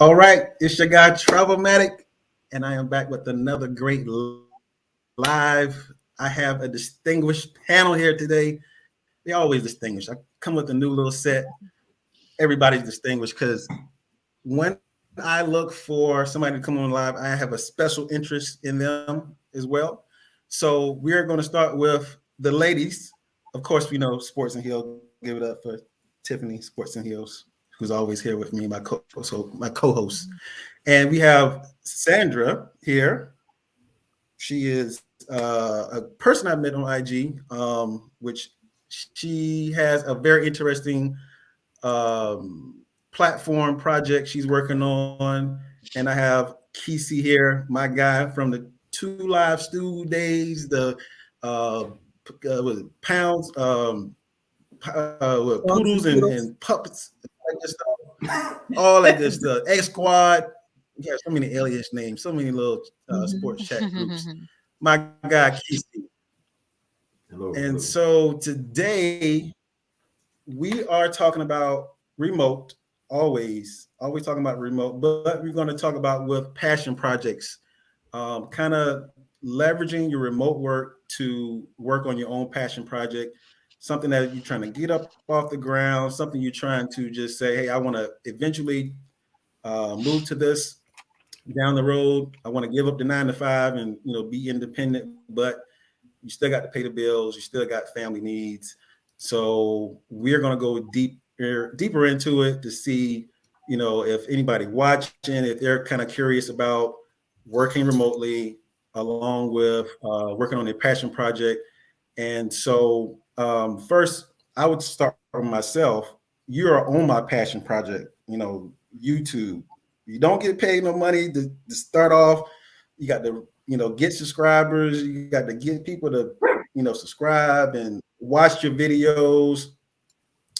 All right, it's your guy Travelmatic, and I am back with another great live. I have a distinguished panel here today. They always distinguished. I come with a new little set. Everybody's distinguished because when I look for somebody to come on live, I have a special interest in them as well. So we're going to start with the ladies. Of course, we know Sports and Hill. Give it up for Tiffany Sports and Hills, who's always here with me, my co-host. And we have Sandra here. She is a person I met on IG, which she has a very interesting platform project she's working on. And I have Kesey here, my guy from the two live stew days, the was it pounds, with Dogs poodles and and poodles. puppets, like good stuff, all that good stuff. X Squad. We have so many alias names, so many little sports Mhm. chat groups. My guy Kesey. Hello, And hello. so today we are talking about remote, always talking about remote, but we're going to talk about with passion projects, kind of leveraging your remote work to work on your own passion project, something that you're trying to get up off the ground, something you're trying to just say, hey, I want to eventually move to this down the road. I want to give up the 9 to 5 and be independent, but you still got to pay the bills. You still got family needs. So we're gonna go deeper into it to see, if anybody watching, if they're kind of curious about working remotely along with working on their passion project. And so first, I would start with myself. You are on my passion project. YouTube. You don't get paid no money to start off. You got to get subscribers. You got to get people to subscribe and watch your videos.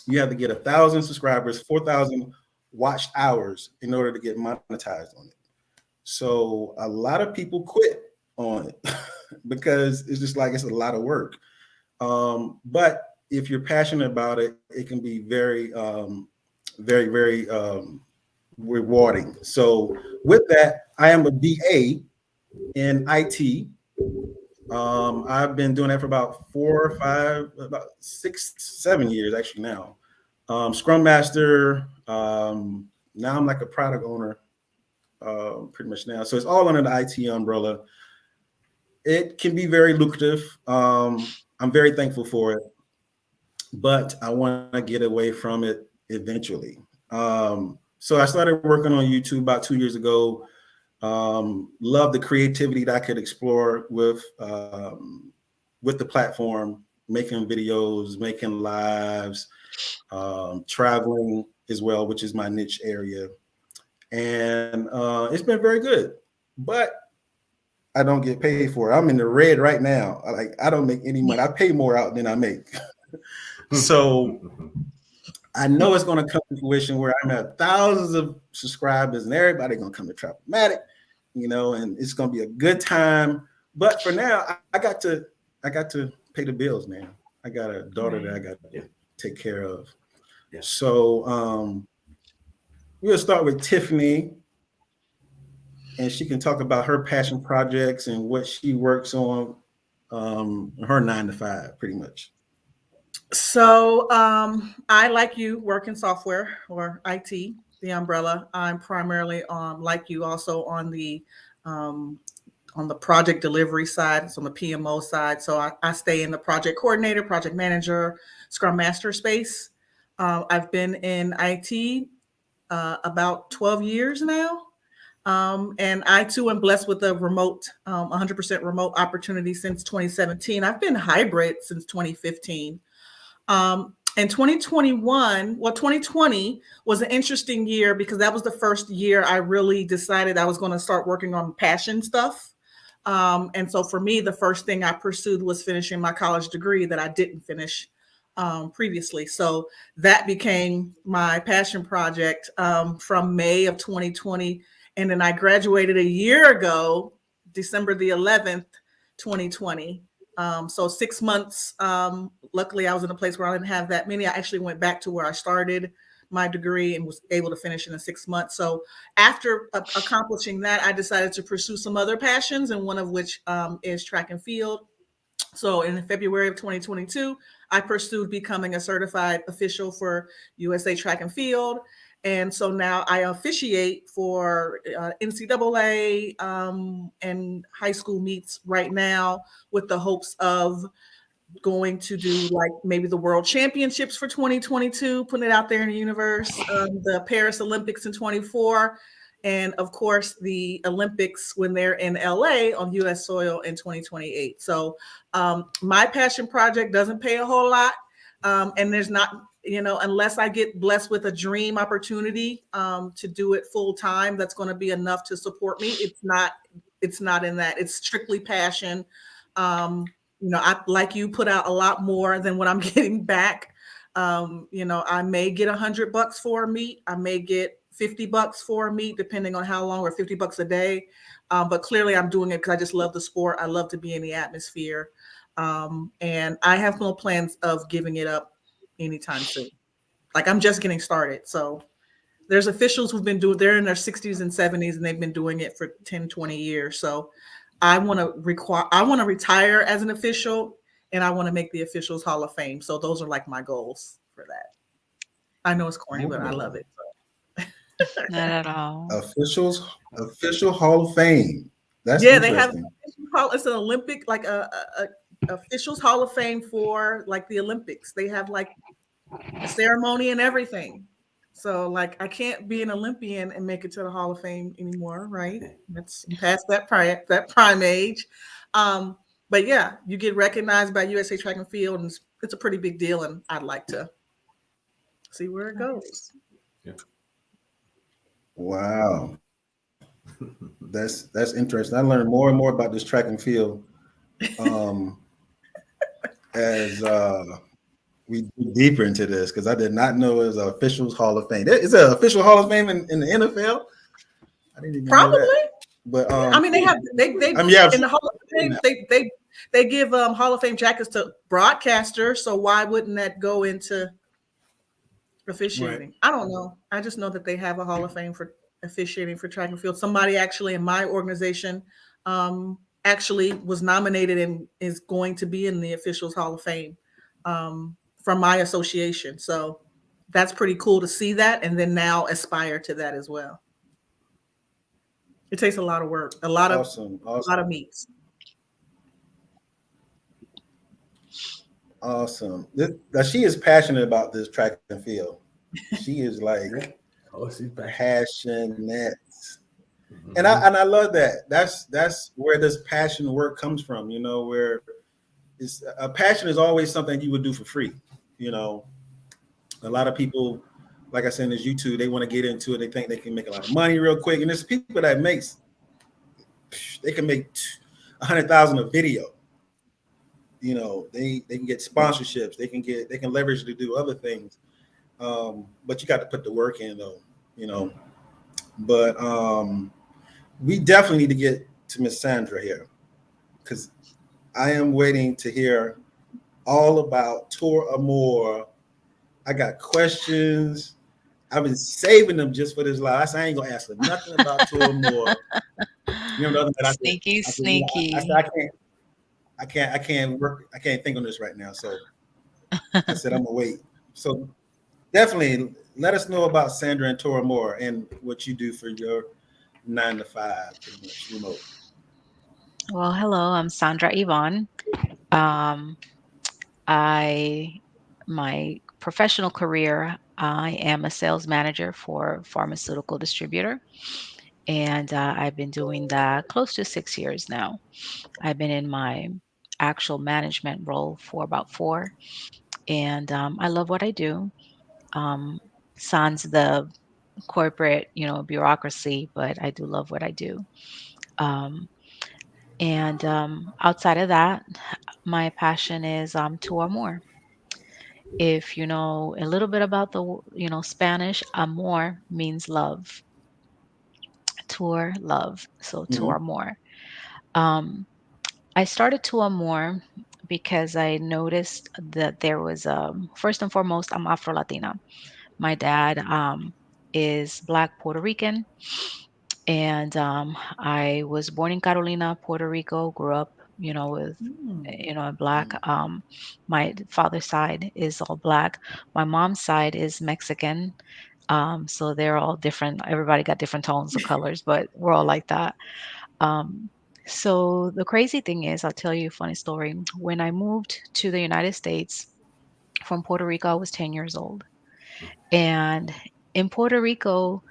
You have to get 1,000 subscribers, 4,000 watched hours in order to get monetized on it. So a lot of people quit on it because it's just like it's a lot of work. But if you're passionate about it, it can be very rewarding. So with that, I am a BA in IT. I've been doing that for about 4 or 5, about 6, 7 years actually now. Scrum Master. Now I'm like a product owner, pretty much now. So it's all under the IT umbrella. It can be very lucrative. I'm very thankful for it, but I want to get away from it eventually. So I started working on YouTube about 2 years ago. Love the creativity that I could explore with the platform, making videos, making lives, traveling as well, which is my niche area. And it's been very good, but I don't get paid for it. I'm in the red right now. I don't make any money. I pay more out than I make. So I know it's going to come to fruition where I'm at thousands of subscribers and everybody going to come to Travelmatic, and it's going to be a good time. But for now, I got to pay the bills, man. I got a daughter that I Right. got to Yeah, take care of. yeah. So we'll start with Tiffany, and she can talk about her passion projects and what she works on, her 9 to 5, pretty much. So, I like you work in software or IT, the umbrella. I'm primarily like you also um, on the project delivery side, so on the PMO side. So I stay in the project coordinator, project manager, Scrum Master space. I've been in IT about 12 years now. And I too am blessed with a 100% remote opportunity since 2017. I've been hybrid since 2015. And 2021, well, 2020 was an interesting year because that was the first year I really decided I was going to start working on passion stuff. And so for me, the first thing I pursued was finishing my college degree that I didn't finish previously. So that became my passion project from May of 2020. And then I graduated a year ago, December the 11th, 2020. So 6 months. Luckily, I was in a place where I didn't have that many. I actually went back to where I started my degree and was able to finish in 6 months. So after accomplishing that, I decided to pursue some other passions, and one of which is track and field. So in February of 2022, I pursued becoming a certified official for USA Track and Field. And so now I officiate for NCAA and high school meets right now, with the hopes of going to do like maybe the World Championships for 2022, putting it out there in the universe, the Paris Olympics in 24, and of course the Olympics when they're in LA on US soil in 2028. So my passion project doesn't pay a whole lot. And there's not, unless I get blessed with a dream opportunity to do it full time, that's going to be enough to support me. It's not in that. It's strictly passion. I, like you, put out a lot more than what I'm getting back. I may get $100 for a meet. I may get $50 for a meet, depending on how long, or $50 a day. But clearly I'm doing it because I just love the sport. I love to be in the atmosphere. And I have no plans of giving it up anytime soon. Like, I'm just getting started. So there's officials who've been doing, they're in their 60s and 70s, and they've been doing it for 10, 20 years. So I want to retire as an official, and I want to make the Officials Hall of Fame. So those are like my goals for that. I know it's corny, but I love it. Not at all. Official Hall of Fame. That's Yeah, they have interesting. it's an Olympic, like a Officials Hall of Fame for like the Olympics. They have like a ceremony and everything. So like, I can't be an Olympian and make it to the Hall of Fame anymore, right? That's past that prime age. But yeah, you get recognized by USA Track and Field, and it's a pretty big deal. And I'd like to see where it goes. Wow. That's interesting. I learned more and more about this track and field as we dig deeper into this, because I did not know it was an Officials Hall of Fame. Is there an official Hall of Fame in the NFL? I didn't even know that. But I mean, in the Hall of Fame, they give Hall of Fame jackets to broadcasters. So why wouldn't that go into officiating? Right. I don't know. I just know that they have a Hall of Fame for officiating for track and field. Somebody actually in my organization actually was nominated and is going to be in the Officials Hall of Fame from my association. So that's pretty cool to see that, and then now aspire to that as well. It takes a lot of work, a lot of meets. Awesome. She is passionate about this track and field. She is like she's passionate. And I love that. That's where this passion work comes from, where it's a passion is always something you would do for free. A lot of people, like I said, in this YouTube, they want to get into it. They think they can make a lot of money real quick. And there's people that they can make $100,000 a video. They can get sponsorships. They can leverage to do other things. But you got to put the work in though, But we definitely need to get to Miss Sandra here, because I am waiting to hear all about Tour Amour. I got questions. I've been saving them just for this live. I said I ain't gonna ask her nothing about Tour Amour. Sneaky. I can't work. I can't think on this right now. So I said I'm gonna wait. So definitely let us know about Sandra and Tour Amour and what you do for your 9 to 5 pretty much remote. Well, hello, I'm Sandra Yvonne. My professional career, I am a sales manager for a pharmaceutical distributor, and I've been doing that close to 6 years now. I've been in my actual management role for about 4, and I love what I do. Sans the corporate, bureaucracy, but I do love what I do. And outside of that, my passion is Tour Amour. If you know a little bit about the Spanish, amor means love. Tour, love. So Tour Amour. I started Tour Amour because I noticed that there was first and foremost, I'm Afro Latina. My dad is Black Puerto Rican, and I was born in Carolina, Puerto Rico. Grew up, with Mm. a black. My father's side is all black. My mom's side is Mexican. So they're all different. Everybody got different tones of colors, but we're all like that. Um, so the crazy thing is, I'll tell you a funny story. When I moved to the United States from Puerto Rico, I was 10 years old. And in Puerto Rico,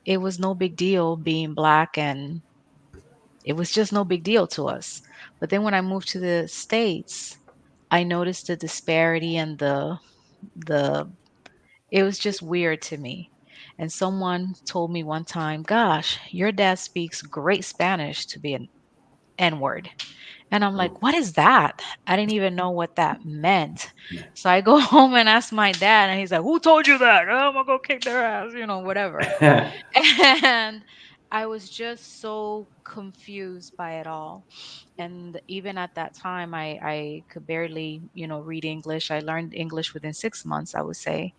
it was no big deal being black, and it was just no big deal to us. But then when I moved to the States, I noticed the disparity and the it was just weird to me. And someone told me one time, "Gosh, your dad speaks great Spanish to be an N word." And I'm Oh, like, "What is that?" I didn't even know what that meant. man. So I go home and ask my dad, and he's like, "Who told you that? Oh, I'm gonna go kick their ass, whatever." And I was just so confused by it all. And even at that time, I could barely, read English. I learned English within 6 months, I would say.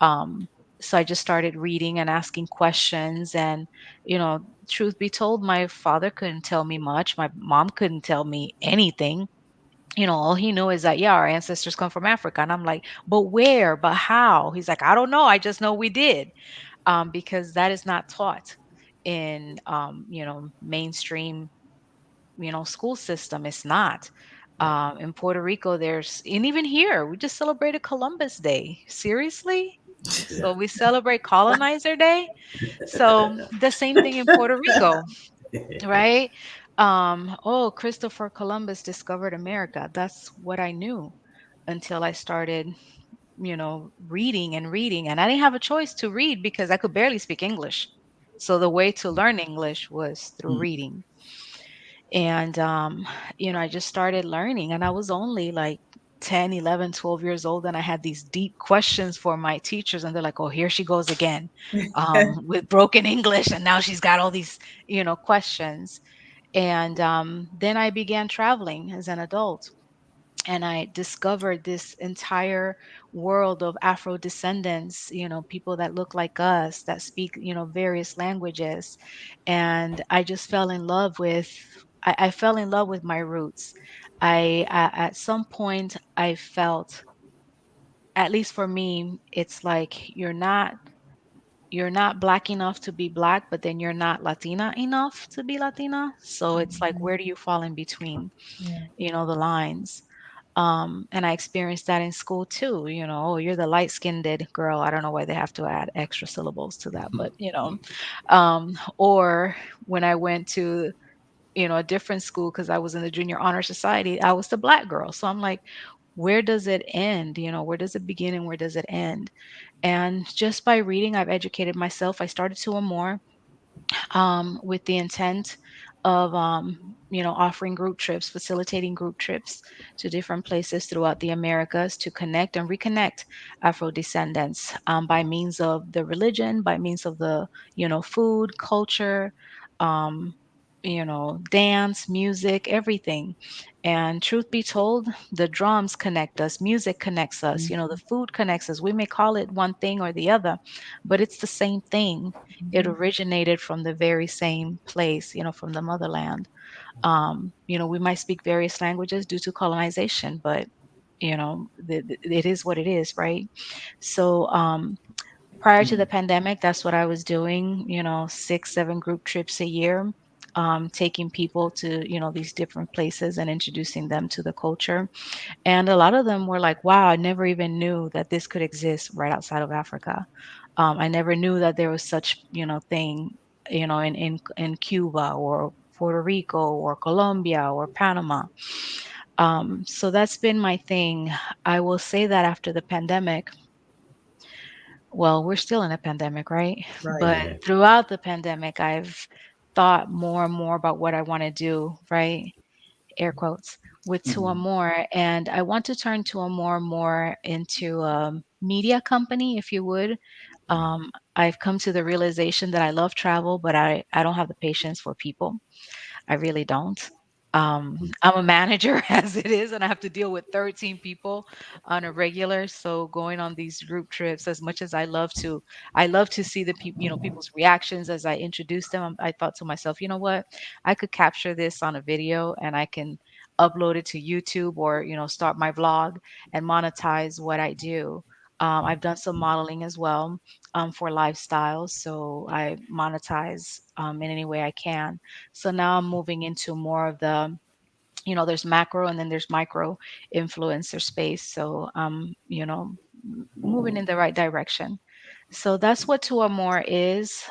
Um, so I just started reading and asking questions. And, truth be told, my father couldn't tell me much. My mom couldn't tell me anything. All he knew is that, yeah, our ancestors come from Africa. And I'm like, but where? But how? He's like, I don't know. I just know we did, because that is not taught in, mainstream, school system. It's not. Yeah. In Puerto Rico, and even here, we just celebrated Columbus Day. Seriously? Yeah. So we celebrate Colonizer Day. So the same thing in Puerto Rico, right? Oh, Christopher Columbus discovered America. That's what I knew until I started, reading and reading. And I didn't have a choice to read because I could barely speak English. So the way to learn English was through Mm. reading. And, I just started learning, and I was only like 10, 11, 12 years old. And I had these deep questions for my teachers, and they're like, oh, here she goes again, with broken English. And now she's got all these, questions. And then I began traveling as an adult, and I discovered this entire world of Afro descendants, people that look like us, that speak, various languages. And I just fell in love with, I fell in love with my roots. At some point, I felt, at least for me, it's like you're not black enough to be black, but then you're not Latina enough to be Latina. So it's like, Mhm. where do you fall in between, Yeah. the lines? And I experienced that in school too. Oh, you're the light skinned girl. I don't know why they have to add extra syllables to that, but or when I went to, a different school because I was in the junior honor society, I was the black girl. So I'm like, where does it end? Where does it begin and where does it end? And just by reading, I've educated myself. I started to more, with the intent of, offering group trips, facilitating group trips to different places throughout the Americas to connect and reconnect Afro descendants, by means of the religion, by means of the, food, culture, um, dance, music, everything. And truth be told, the drums connect us, music connects us, the food connects us. We may call it one thing or the other, but it's the same thing. It Mhm. originated from the very same place, from the motherland. We might speak various languages due to colonization, but it is what it is, right? So, prior to the Mm. pandemic, that's what I was doing, 6, 7 group trips a year, taking people to, these different places and introducing them to the culture. And a lot of them were like, wow, I never even knew that this could exist right outside of Africa. I never knew that there was such, thing, in Cuba or Puerto Rico or Colombia or Panama. So that's been my thing. I will say that after the pandemic, well, we're still in a pandemic, right? Right. But throughout the pandemic, I've thought more and more about what I want to do, right? Air quotes, with Two or Mhm. More. And I want to turn Two or more into a media company, if you would. I've come to the realization that I love travel, but I don't have the patience for people. I really don't. I'm a manager as it is, and I have to deal with 13 people on a regular. So going on these group trips, as much as I love to see the people, people's reactions as I introduce them. I thought to myself, you know what, I could capture this on a video and I can upload it to YouTube or start my vlog and monetize what I do. I've done some modeling as well for lifestyles, so I monetize in any way I can. So now I'm moving into more of the, there's macro and then there's micro influencer space. So moving in the right direction. So that's what Two or More is.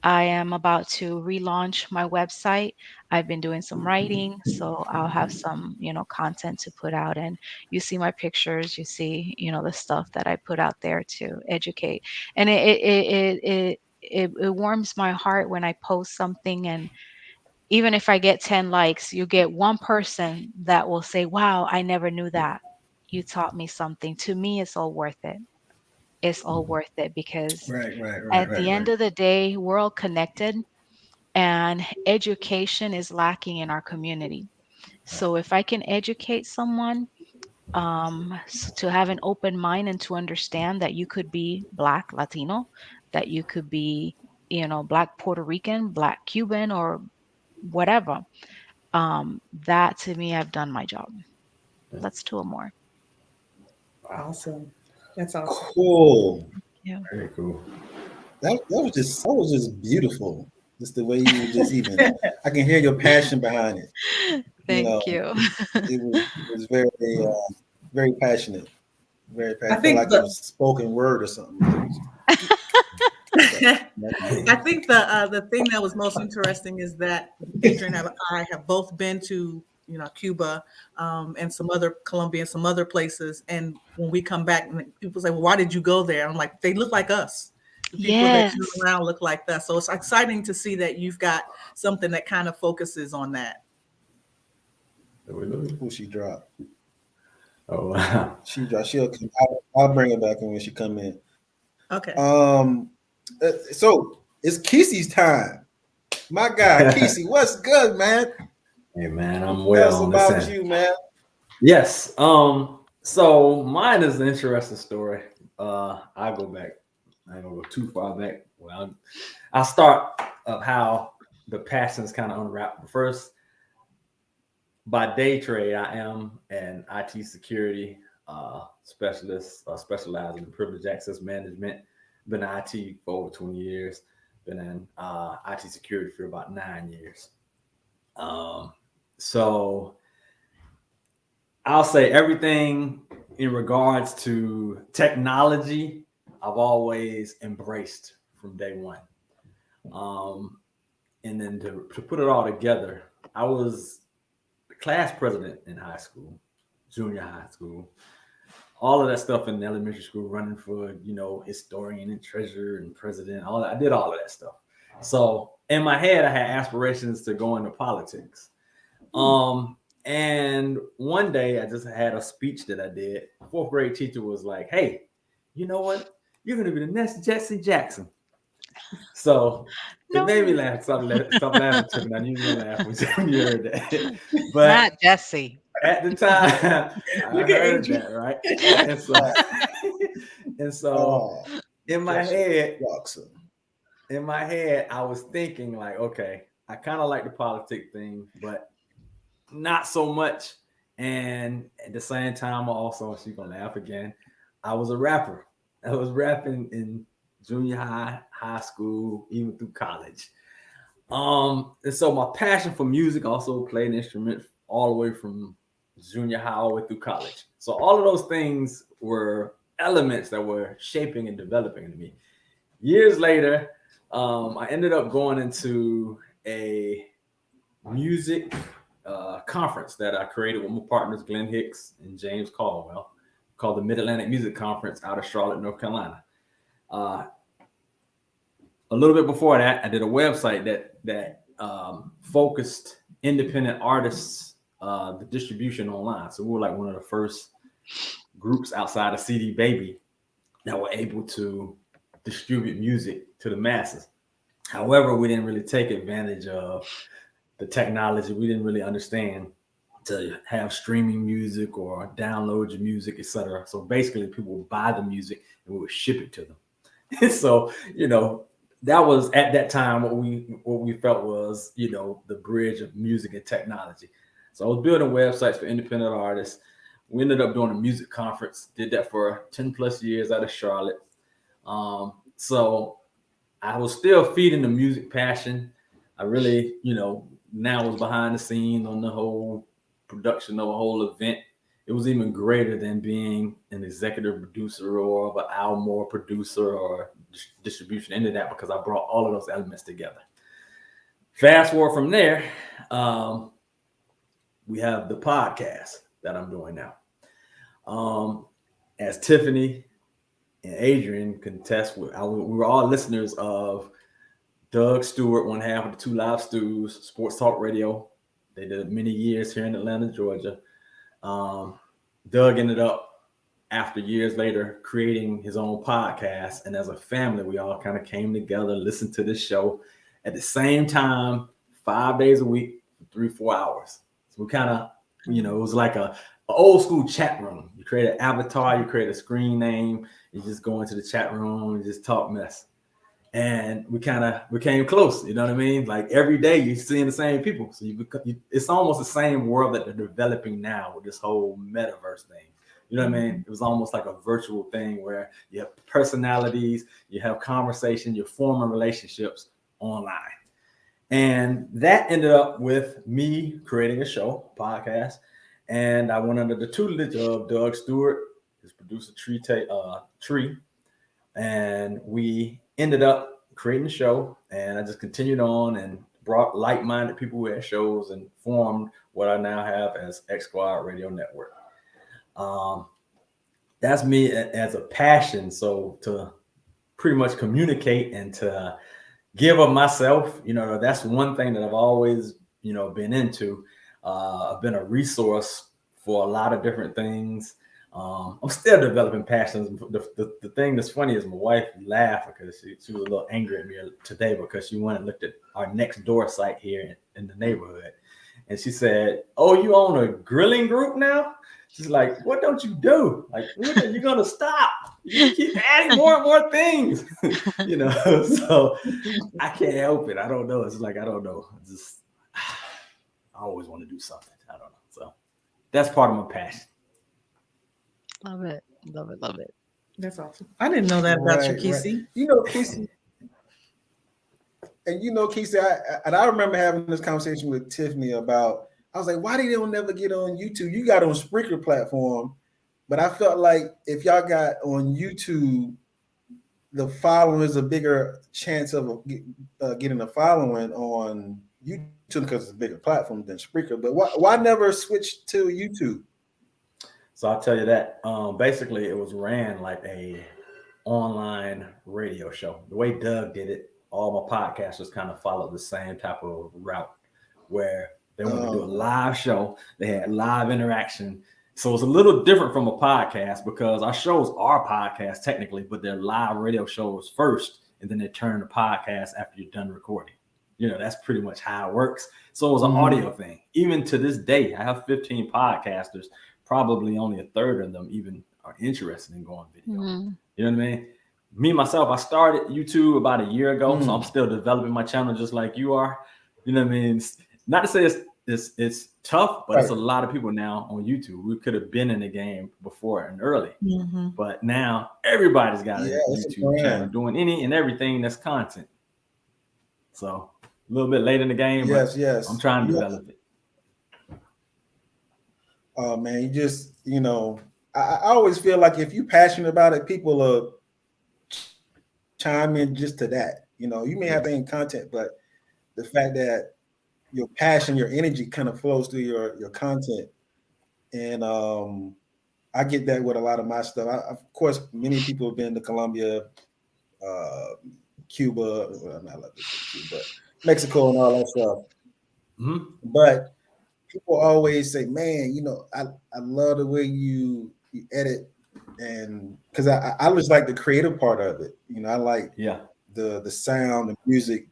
I am about to relaunch my website. I've been doing some writing, so I'll have some, content to put out. And you see my pictures, you see, the stuff that I put out there to educate. And it warms my heart when I post something, and even if I get 10 likes, you get one person that will say, "Wow, I never knew that. You taught me something." To me, it's all worth it. It's all worth it because at the end Right. of the day, we're all connected and education is lacking in our community. So if I can educate someone to have an open mind and to understand that you could be Black, Latino, that you could be, Black Puerto Rican, Black Cuban, or whatever, that to me, I've done my job. Let's do it more. Awesome. That's awesome. Cool. Yeah. Very cool. That was just beautiful. Just the way you just even, I can hear your passion behind it. You know, Thank you. it was very very passionate. Very I passionate. I felt think like it was spoken word or something. I think the thing that was most interesting is that Adrian and I have both been to Cuba, and some other Colombia and some other places. And when we come back, and people say, "Well, why did you go there?" I'm like, "They look like us. The people that you're Yes. around look like us." So it's exciting to see that you've got something that kind of focuses on that. Who she dropped? Oh wow. She dropped. I'll bring her back in when she come in. Okay. So it's Kesey's time. My guy, Kesey, what's good, man? Hey man, I'm Tell well us on this about end. you, man. Yes. So mine is an interesting story. I go back. I ain't gonna go too far back. Well, I'll start of how the passions kind of unwrapped. First, by day trade, I am an IT security specialist, specializing in privileged access management. Been in IT for over 20 years. Been in IT security for about 9 years. So I'll say everything in regards to technology, I've always embraced from day one. And then to put it all together, I was the class president in high school, junior high school, all of that stuff in elementary school, running for, historian and treasurer and president, all that. I did all of that stuff. So in my head, I had aspirations to go into politics. And one day I just had a speech that I did. Fourth grade teacher was like, "Hey, you know what? You're going to be the next Jesse Jackson." So it made me No, laugh. Stop laughing, Tiffany. I knew you were going to laugh when you heard that. But not Jesse. at the time, I Look at heard Adrian. that, right? And so, and so Oh, in my Jesse head, Jackson. I was thinking like, okay, I kind of like the politic thing, but not so much. And at the same time, also, she's gonna laugh again. I was a rapper. I was rapping in junior high, high school, even through college. And so my passion for music, also played an instrument all the way from junior high all the way through college. So all of those things were elements that were shaping and developing in me. Years later, I ended up going into a music conference that I created with my partners, Glenn Hicks and James Caldwell, called the Mid-Atlantic Music Conference out of Charlotte, North Carolina. A little bit before that, I did a website that focused independent artists, the distribution online. So we were like one of the first groups outside of CD Baby that were able to distribute music to the masses. However, we didn't really take advantage of the technology. We didn't really understand to have streaming music or download your music, etc. So basically, people would buy the music and we would ship it to them. So that was at that time what we felt was the bridge of music and technology. So I was building websites for independent artists. We ended up doing a music conference. Did that for 10 plus years out of Charlotte. So I was still feeding the music passion. I really, now was behind the scenes on the whole production of a whole event. It was even greater than being an executive producer or of an album or producer or distribution into that, because I brought all of those elements together. Fast forward from there, we have the podcast that I'm doing now. As Tiffany and Adrian contest, we were all listeners of Doug Stewart, one half of the Two Live Stews, Sports Talk Radio. They did many years here in Atlanta, Georgia. Doug ended up, after years later, creating his own podcast. And as a family, we all kind of came together, listened to this show at the same time, 5 days a week, 3-4 hours. So we kind of, it was like an old school chat room. You create an avatar, you create a screen name, you just go into the chat room and just talk mess. And we kind of became close, you know what I mean? Like every day you're seeing the same people. So it's almost the same world that they're developing now with this whole metaverse thing. You know what I mean? It was almost like a virtual thing where you have personalities, you have conversation, you're forming relationships online. And that ended up with me creating a show, podcast. And I went under the tutelage of Doug Stewart, his producer Tree. And we ended up creating a show, and I just continued on and brought like-minded people who had shows and formed what I now have as X Squad Radio Network. That's me as a passion. So to pretty much communicate and to give of myself, that's one thing that I've always, been into. I've been a resource for a lot of different things. I'm still developing passions. The thing that's funny is my wife laughed because she was a little angry at me today because she went and looked at our next door site here in the neighborhood. And she said, "Oh, you own a grilling group now?" She's like, "What don't you do? Like, when are you going to stop? You keep adding more and more things." So I can't help it. I don't know. It's like, I don't know. I always want to do something. I don't know. So that's part of my passion. Love it. Love it. Love it. That's awesome. I didn't know that about you, Kesey. Kesey, and I remember having this conversation with Tiffany about, I was like, why they don't never get on YouTube? You got on Spreaker platform, but I felt like if y'all got on YouTube, the following is a bigger chance of getting a following on YouTube because it's a bigger platform than Spreaker. But why never switch to YouTube? So I'll tell you that. Basically, it was ran like a online radio show. The way Doug did it, all my podcasters kind of followed the same type of route where they wanted to do a live show. They had live interaction. So it's a little different from a podcast because our shows are podcasts technically, but they're live radio shows first, and then they turn to podcast after you're done recording. That's pretty much how it works. So it was an audio thing. Even to this day, I have 15 podcasters. Probably only a third of them even are interested in going video. Mm-hmm. You know what I mean? Me, myself, I started YouTube about a year ago, so I'm still developing my channel just like you are. You know what I mean? Not to say it's tough, but It's a lot of people now on YouTube. We could have been in the game before and early, but now everybody's got a YouTube channel doing any and everything that's content. So a little bit late in the game, but I'm trying to develop it. Oh man, you just, I always feel like if you're passionate about it, people will chime in just to that. You may have any content, but the fact that your passion, your energy kind of flows through your content. And I get that with a lot of my stuff. Of course, many people have been to Colombia, Cuba, well, not like Cuba, Mexico and all that stuff. Mm-hmm. But people always say, man, I love the way you edit, and because I just like the creative part of it. I like the sound, the music,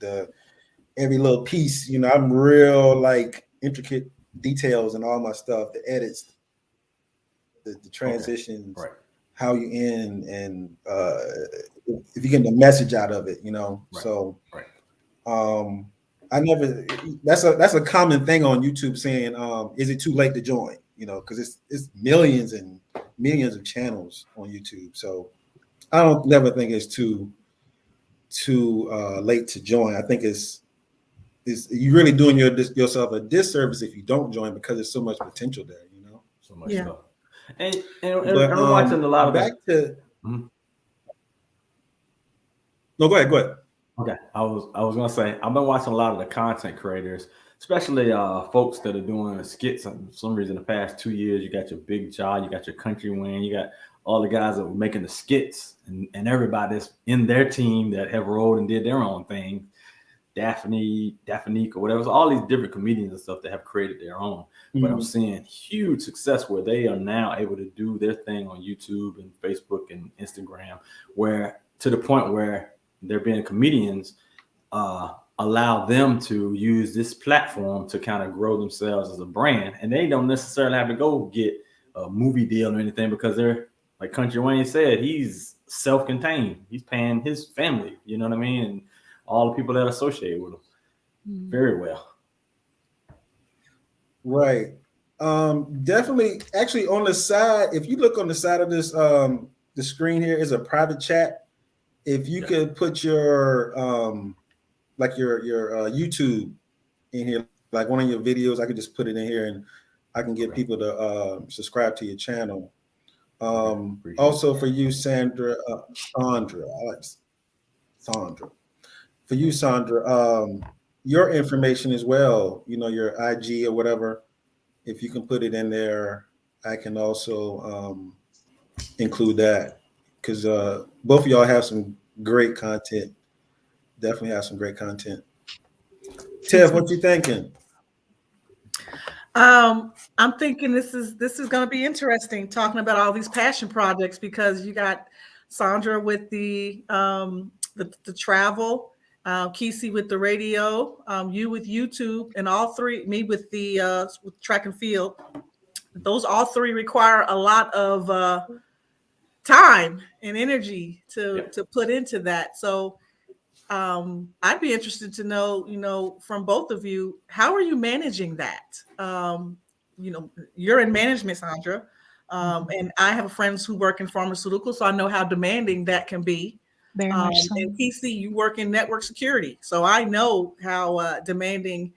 every little piece. I'm real like intricate details and all my stuff, the edits, the Okay. transitions, Right. how you end, and if you get the message out of it. Right. So Right. um, I never. That's a common thing on YouTube saying, "Is it too late to join?" Because it's millions and millions of channels on YouTube. So I don't never think it's too late to join. I think it's you're really doing yourself a disservice if you don't join because there's so much potential there. So much Yeah. stuff. And But I'm watching a lot of back the. to Mhm. no, go ahead, go ahead. Okay, I was gonna say I've been watching a lot of the content creators, especially folks that are doing skits. For some reason, the past 2 years, you got your Big Jaw, you got your Country Wayne, you got all the guys that were making the skits, and everybody that's in their team that have rolled and did their own thing. Daphne, or whatever. So all these different comedians and stuff that have created their own. But I'm Mhm. seeing huge success where they are now able to do their thing on YouTube and Facebook and Instagram, where to the point where they're being comedians, allow them to use this platform to kind of grow themselves as a brand, and they don't necessarily have to go get a movie deal or anything because they're like Country Wayne said, he's self-contained. He's paying his family, you know what I mean, and all the people that associate with him Mm. very well. Right. Definitely. Actually, on the side, if you look on the side of this, the screen here is a private chat. If you Yeah. could put your like your YouTube in here, like one of your videos, I could just put it in here, and I can get Okay. people to subscribe to your channel. Okay. Appreciate Also for you, Sandra, Sandra, I like Sandra. For you, Sandra, your information as well. Your IG or whatever. If you can put it in there, I can also include that because both of y'all have some great content. Definitely have some great content. Tev, what you thinking? I'm thinking this is going to be interesting talking about all these passion projects because you got Sandra with the travel, Kesey with the radio, you with YouTube, and all three me with track and field. Those all three require a lot of time and energy to it. to put into that. So I'd be interested to know, from both of you, how are you managing that? You're in management, Sandra, Mhm. and I have friends who work in pharmaceuticals, so I know how demanding that can be. Very much so. And PC, you work in network security, so I know how demanding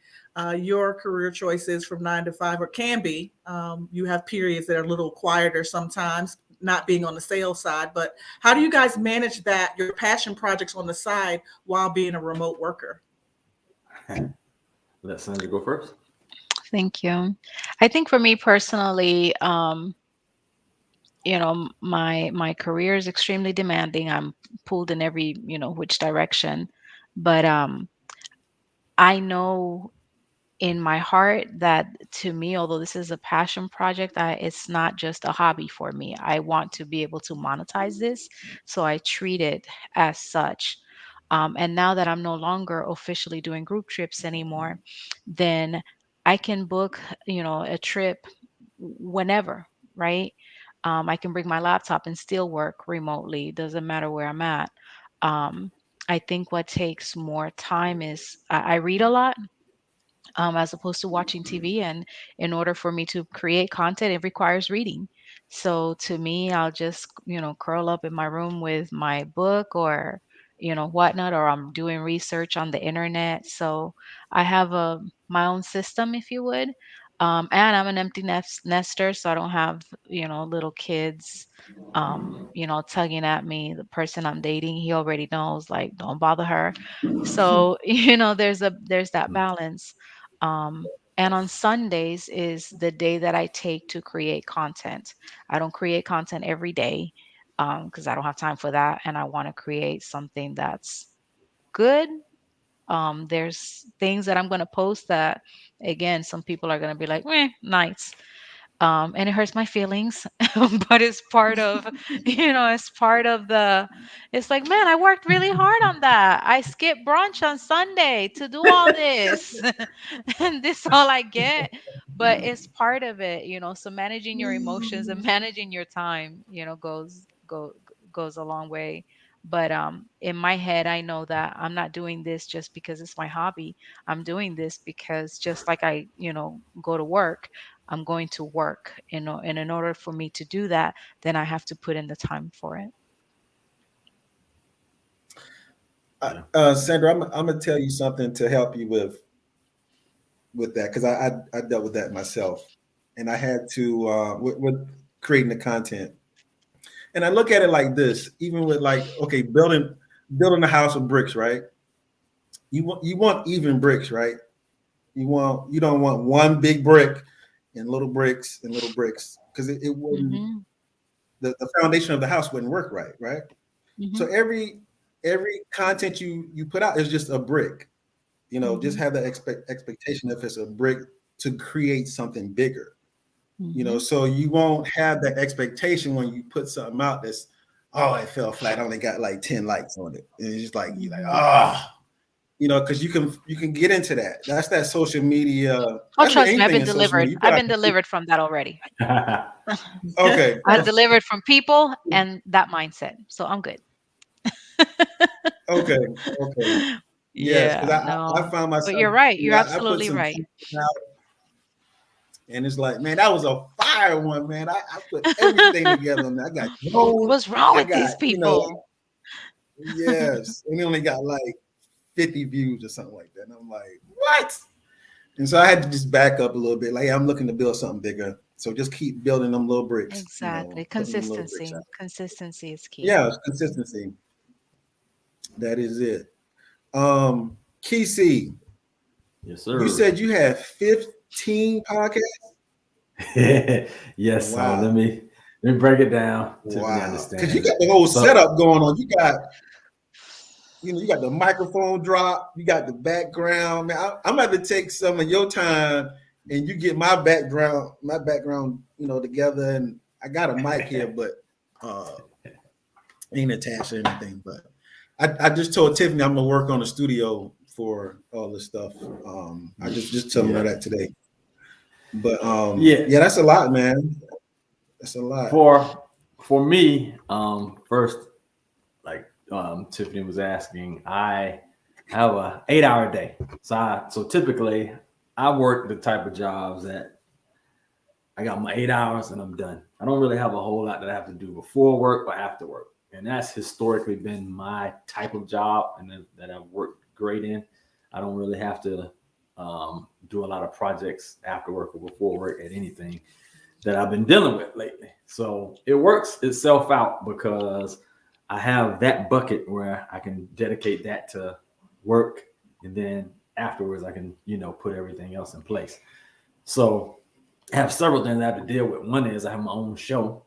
your career choices from 9 to 5 or can be. You have periods that are a little quieter sometimes, not being on the sales side, but how do you guys manage that, your passion projects on the side while being a remote worker? Let Sandra go first. Thank you. I think for me personally, my career is extremely demanding. I'm pulled in every, which direction. But I know in my heart that to me, although this is a passion project, it's not just a hobby for me. I want to be able to monetize this. So I treat it as such. And now that I'm no longer officially doing group trips anymore, then I can book, a trip whenever, right? I can bring my laptop and still work remotely. Doesn't matter where I'm at. Um, I think what takes more time is I read a lot, as opposed to watching TV. And in order for me to create content, it requires reading. So to me, I'll just, curl up in my room with my book or, whatnot, or I'm doing research on the internet. So I have my own system, if you would. And I'm an empty nester, so I don't have, little kids, tugging at me. The person I'm dating, he already knows, like, don't bother her. So, there's that balance. And on Sundays is the day that I take to create content. I don't create content every day because I don't have time for that. And I want to create something that's good. There's things that I'm going to post that, again, some people are going to be like, nice. And it hurts my feelings, but it's part of, it's part of the. It's like, man, I worked really hard on that. I skipped brunch on Sunday to do all this, and this all I get. But it's part of it. So managing your emotions and managing your time, goes a long way. But in my head, I know that I'm not doing this just because it's my hobby. I'm doing this because just like I, go to work, I'm going to work, and in order for me to do that, then I have to put in the time for it. Yeah. Sandra, I'm gonna tell you something to help you with that because I dealt with that myself, and I had to with creating the content. And I look at it like this, even with like, okay, building a house with bricks, right? You want even bricks, right? You don't want one big brick and little bricks because it wouldn't Mhm. the foundation of the house wouldn't work right, right? So Mhm. every content you put out is just a brick. Just Mhm. have the expectation if it's a brick to create something bigger. Mhm. So you won't have that expectation when you put something out that's, oh, it fell flat. I only got like 10 likes on it. And it's just like you're like, Mhm. ah, because you can get into that. That's that social media. Oh, That's with trust me, I've anything been in social delivered. media. You put I've out been delivered from that already. okay. I've delivered from people and that mindset, so I'm good. Okay. Okay. Yes, because Yeah, I no. found But myself, you're right. You're I put absolutely some right. content out and it's like, man, that was a fire one, man. I put everything together on that. I got gold. What's wrong I with got, these people? yes. And it only got like 50 views or something like that. And I'm like, what? And so I had to just back up a little bit. Like, hey, I'm looking to build something bigger. So just keep building them little bricks, Exactly. putting them little bricks Consistency. out. Consistency is key. Yeah, it's consistency. That is it. Kesey, Yes, you sir. said you had 15 podcasts? Yes, let Wow. me break it down. Tiffany Wow. Because you understands. got the whole So setup going on. You got the microphone drop, you got the background. Man, I'm about to take some of your time and you get my background, together. And I got a mic here, but uh ain't attached or anything. But I just told Tiffany I'm gonna work on the studio for all this stuff. I just telling her yeah, that today. But yeah. yeah, that's a lot, man. That's a lot. For me, first, like Tiffany was asking, I have a 8 hour day. So typically I work the type of jobs that I got my 8 hours and I'm done. I don't really have a whole lot that I have to do before work or after work. And that's historically been my type of job and that I've worked great in. I don't really have to do a lot of projects after work or before work at anything that I've been dealing with lately. So it works itself out because I have that bucket where I can dedicate that to work, and then afterwards I can, put everything else in place. So I have several things I have to deal with. One is I have my own show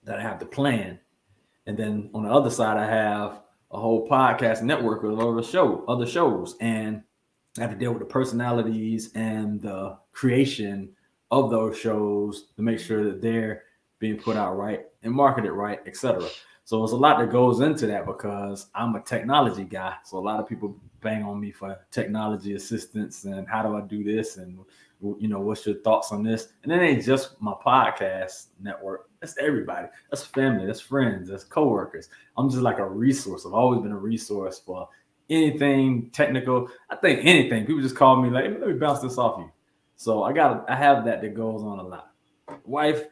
that I have to plan, and then on the other side I have a whole podcast network with other shows, and I have to deal with the personalities and the creation of those shows to make sure that they're being put out right and marketed right, etc. So there's a lot that goes into that because I'm a technology guy. So a lot of people bang on me for technology assistance and how do I do this and what's your thoughts on this? And it ain't just my podcast network. That's everybody. That's family. That's friends. That's coworkers. I'm just like a resource. I've always been a resource for anything technical. I think anything. People just call me like, hey, let me bounce this off you. So I have that goes on a lot. Wife,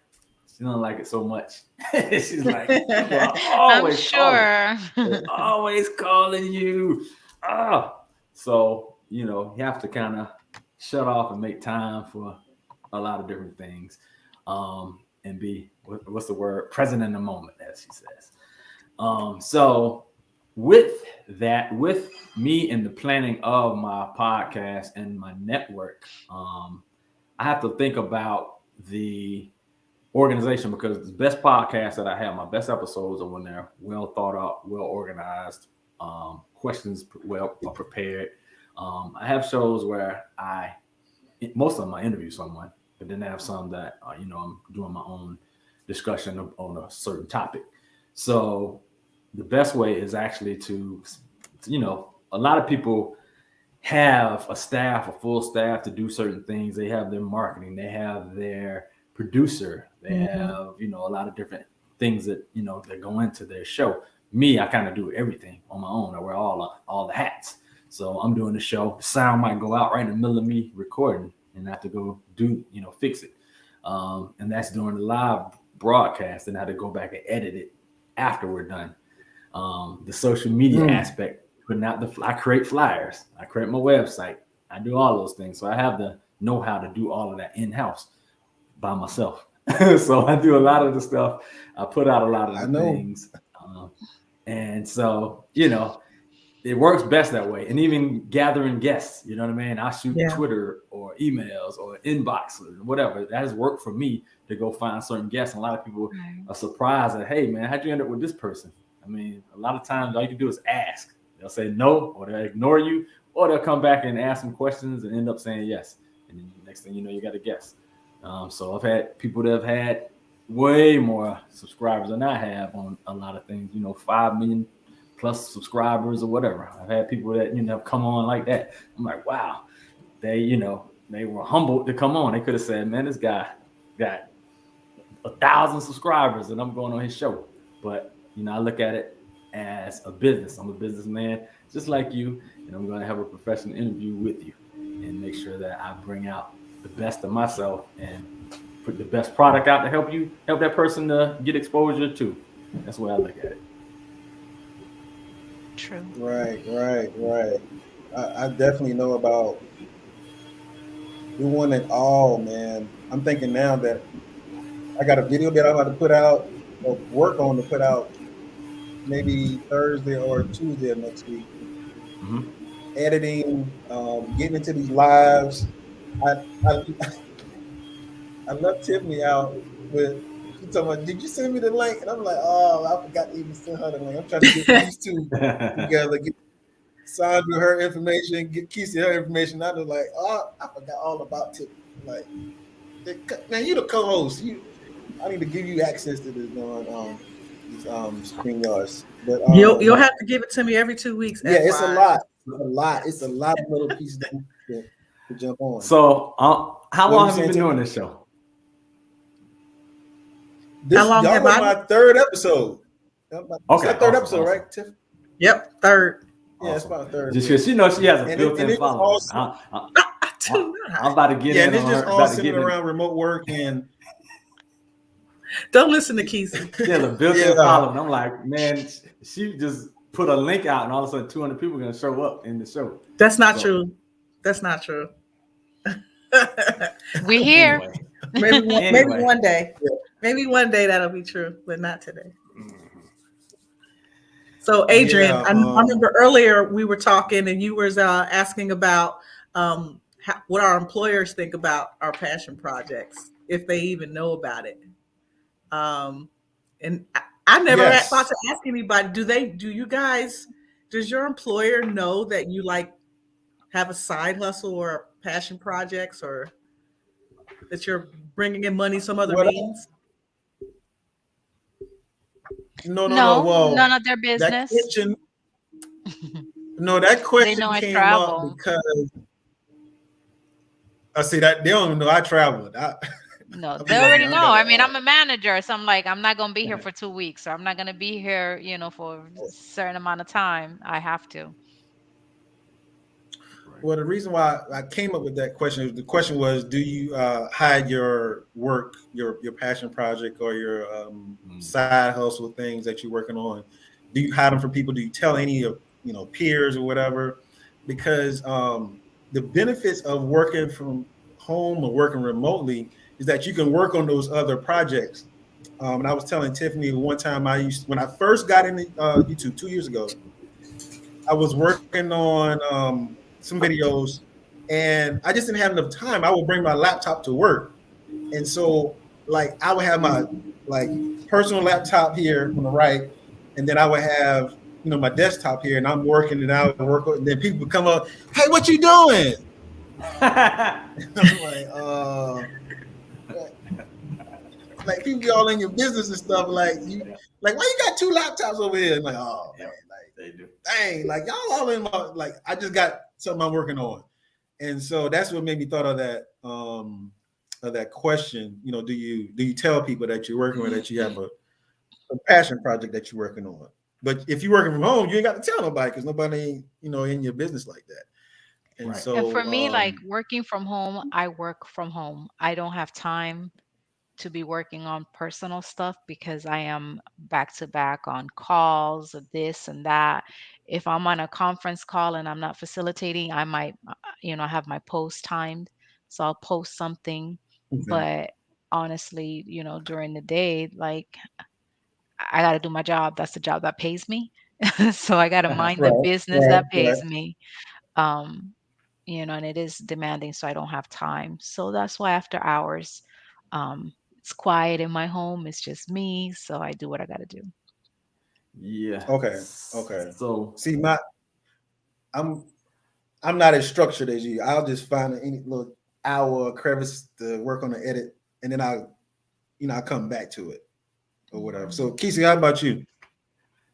she don't like it so much. She's like, people are I'm always calling. sure. They're always calling you. Ah. So, you have to kind of shut off and make time for a lot of different things. And be what's the word? Present in the moment, as she says. So with that, with me in the planning of my podcast and my network, I have to think about the organization because the best podcasts that I have, my best episodes are when they're well thought out, well organized, questions well prepared. I have shows where most of them I interview someone, but then I have some that I'm doing my own discussion on a certain topic. So the best way is actually to, a lot of people have a staff, a full staff to do certain things. They have their marketing, they have their producer, they have, a lot of different things that, that go into their show. Me, I kind of do everything on my own. I wear all the hats. So I'm doing the show. The sound might go out right in the middle of me recording and I have to go fix it. And that's during the live broadcast, and I have to go back and edit it after we're done. The social media aspect, putting out I create flyers, I create my website, I do all those things. So I have the know-how to do all of that in-house by myself. So I do a lot of the stuff. I put out a lot of the things. And so, it works best that way. And even gathering guests, you know what I mean? I shoot Twitter or emails or inbox or whatever. That has worked for me to go find certain guests. And a lot of people are surprised that, hey, man, how'd you end up with this person? I mean, a lot of times all you can do is ask. They'll say no, or they'll ignore you, or they'll come back and ask some questions and end up saying yes. And then the next thing you know, you got a guest. So I've had people that have had way more subscribers than I have on a lot of things, 5 million plus subscribers or whatever. I've had people that, have come on like that. I'm like, wow, they were humbled to come on. They could have said, man, this guy got 1,000 subscribers and I'm going on his show. But, I look at it as a business. I'm a businessman just like you, and I'm going to have a professional interview with you and make sure that I bring out the best of myself and put the best product out to help that person to get exposure to. That's the way I look at it. True. Right. I definitely know about doing it all, man. I'm thinking now that I got a video that I'm about to put out or work on to put out maybe Thursday or Tuesday of next week. Editing, getting into these lives. I left Tiffany out with, she talking about, did you send me the link? And I'm like, oh, I forgot to even send her the link. I'm trying to get these two together, get Sandra her information, get Kesey her information. I was like, oh, I forgot all about Tiffany. Like, man, you the co-host. I need to give you access to this StreamYards. But you'll have to give it to me every 2 weeks. Yeah, it's a lot. It's a lot of little pieces to jump on. So, how long have you been doing this show? How long have I? My third episode. Okay, third episode, right, Tiff? Yep, third. Yeah, it's about third. Just because she has a built-in following. I'm about to get in. Yeah, it's just all centered around remote work and. Don't listen to Kesey. Yeah, the built-in following. I'm like, man, she just put a link out, and all of a sudden, 200 people are gonna show up in the show. That's not true. That's not true. We're here. Anyway. Maybe one day. Yeah. Maybe one day that'll be true, but not today. So, Adrian, I remember earlier we were talking, and you were asking about what our employers think about our passion projects, if they even know about it. And I never thought to ask anybody, does your employer know that you have a side hustle or passion projects, or that you're bringing in money some other means? No. Well, none of their business. That question they know came I travel. up because I see that they don't even know I traveled. No, they already know. I mean, I'm a manager, so I'm like, I'm not going to be here for 2 weeks, or I'm not going to be here, for a certain amount of time. I have to. Well, the reason why I came up with that question, the question was, do you hide your work, your passion project, or your side hustle things that you're working on? Do you hide them from people? Do you tell any of peers or whatever? Because the benefits of working from home or working remotely is that you can work on those other projects. And I was telling Tiffany one time when I first got into YouTube 2 years ago, I was working on some videos and I just didn't have enough time. I would bring my laptop to work. And so I would have my personal laptop here on the right. And then I would have, my desktop here, and I'm working and I would work. And then people would come up, hey, what you doing? I'm like, like people be all in your business and stuff. Like you, Yeah, like why you got two laptops over here? And like, oh man, yeah, like they do. dang, like y'all all in my like. I just got something I'm working on, and so that's what made me thought of that question. You know, do you tell people that you're working or that you have a passion project that you're working on? But if you're working from home, you ain't got to tell nobody because nobody ain't in your business like that. And Right. And for so, me, like working from home, I work from home. I don't have time to be working on personal stuff because I am back to back on calls of this and that. If I'm on a conference call and I'm not facilitating, I might, have my post timed. So I'll post something. okay. But honestly, during the day, like I got to do my job. That's the job that pays me. So I got to mind the Right, business right, that right. pays me. Um, and it is demanding, so I don't have time. So that's why after hours, it's quiet in my home. It's just me, so I do what I got to do. Yeah. Okay, okay. So See, I'm I'm not as structured as you. I'll just find any little hour or crevice to work on the edit, and then I'll come back to it or whatever. So, Mhm. Kesey, how about you?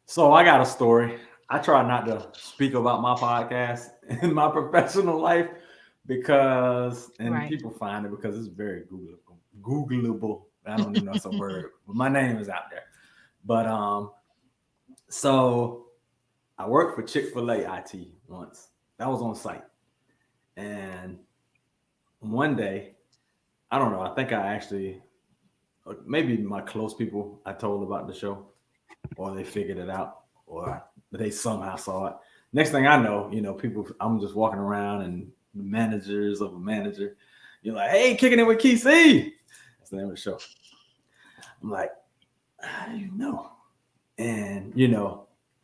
So I got a story. I try not to speak about my podcast in my professional life and Right. people find it because it's very Googleable. Googleable. I don't even know if it's a word, but my name is out there. But so I worked for Chick-fil-A IT once. That was on site. And one day, I don't know, I think I actually maybe my close people I told about the show, or they figured it out, or they somehow saw it. Next thing I know, people, I'm just walking around and the managers of a manager, you're like, hey, kicking it with KC. That's the name of the show. I'm like, how do you know? And,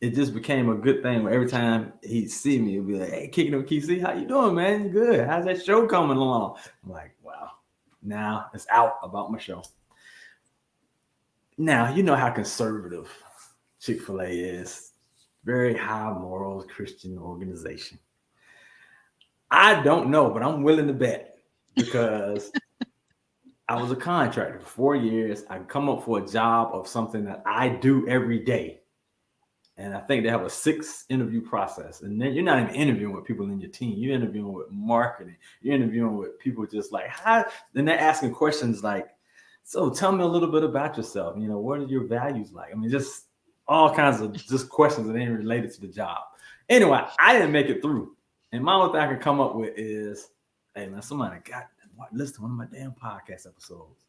it just became a good thing where every time he'd see me, he'd be like, hey, kicking it with KC, how you doing, man? You good? How's that show coming along? I'm like, wow. Now it's out about my show. Now, you know how conservative Chick-fil-A is. Very high morals Christian organization. I don't know, but I'm willing to bet because I was a contractor for 4 years. I come up for a job of something that I do every day. And I think they have a 6 interview process. And then you're not even interviewing with people in your team. You're interviewing with marketing. You're interviewing with people just like, how? Then they're asking questions like, so tell me a little bit about yourself. What are your values like? I mean, just all kinds of just questions that ain't related to the job. Anyway, I didn't make it through. And my only thing I can come up with is, hey man, somebody got listen to one of my damn podcast episodes.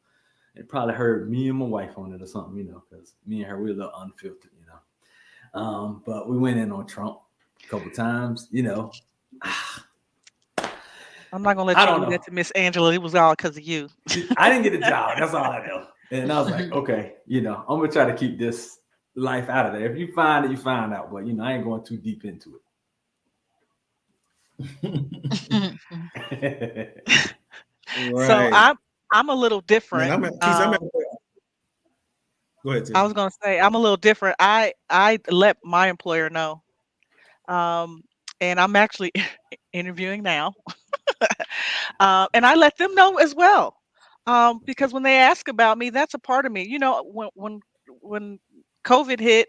They probably heard me and my wife on it or something, because me and her, we're a little unfiltered. But we went in on Trump a couple times, I'm not gonna let I you don't do know. that to Miss Angela. It was all because of you. See, I didn't get a job. That's all I know. And I was like, okay, I'm gonna try to keep this life out of there. If you find it, you find out. But I ain't going too deep into it. So Right, I'm a little man. different. Kesey, go ahead, I Tim. was gonna say I'm a little different. I let my employer know, um, and I'm actually interviewing now, and I let them know as well, because when they ask about me, that's a part of me. When COVID hit,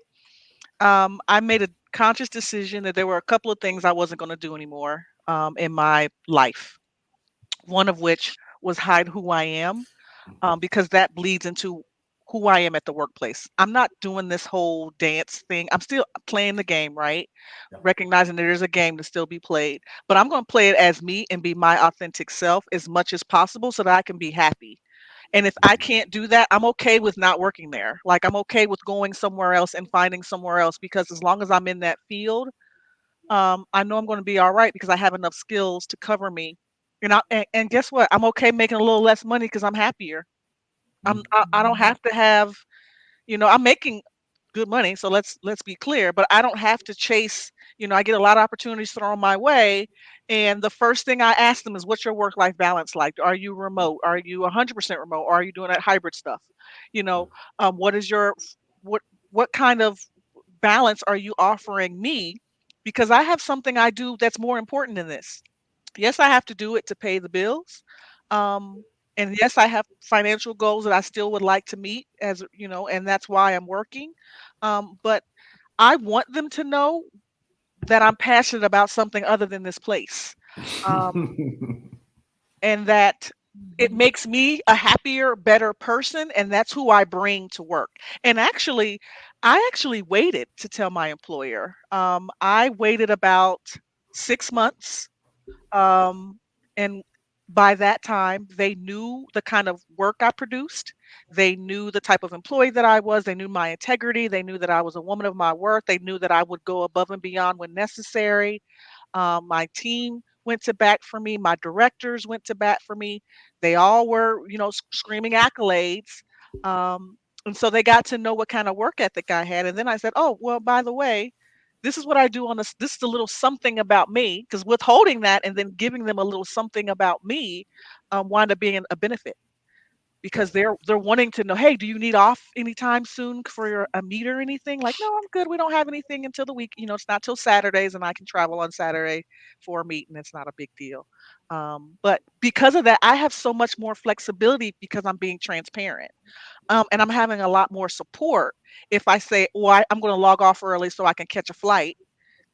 I made a conscious decision that there were a couple of things I wasn't going to do anymore, in my life. One of which was hide who I am, because that bleeds into who I am at the workplace. I'm not doing this whole dance thing. I'm still playing the game, right? Yeah. Recognizing that there's a game to still be played, but I'm going to play it as me and be my authentic self as much as possible so that I can be happy. And if I can't do that, I'm okay with not working there. Like I'm okay with going somewhere else and finding somewhere else, because as long as I'm in that field, I know I'm going to be all right because I have enough skills to cover me. And guess what? I'm okay making a little less money because I'm happier. I don't have to have, I'm making good money, so let's be clear, but I don't have to chase, I get a lot of opportunities thrown my way, and the first thing I ask them is, what's your work life balance like? Are you remote? Are you 100% remote? Or are you doing that hybrid stuff? You know, what is your what what kind of balance are you offering me? Because I have something I do that's more important than this. Yes, I have to do it to pay the bills. Um, And yes, I have financial goals that I still would like to meet, as you know, and that's why I'm working. But I want them to know that I'm passionate about something other than this place. Um, and that it makes me a happier, better person, and that's who I bring to work. And actually, I actually waited to tell my employer. I waited about 6 months, um, and by that time, they knew the kind of work I produced. They knew the type of employee that I was. They knew my integrity. They knew that I was a woman of my word. They knew that I would go above and beyond when necessary. My team went to bat for me. My directors went to bat for me. They all were, screaming accolades. And so they got to know what kind of work ethic I had. And then I said, "Oh, well, by the way, this is what I do on this. This is a little something about me." Because withholding that and then giving them a little something about me wound up being a benefit, Yeah. because they're wanting to know, "Hey, do you need off anytime soon for a meet or anything?" Like, "No, I'm good. We don't have anything until the week. It's not till Saturdays, and I can travel on Saturday for a meet, and it's not a big deal." But because of that, I have so much more flexibility because I'm being transparent, and I'm having a lot more support. If I say, "Well, I'm going to log off early so I can catch a flight,"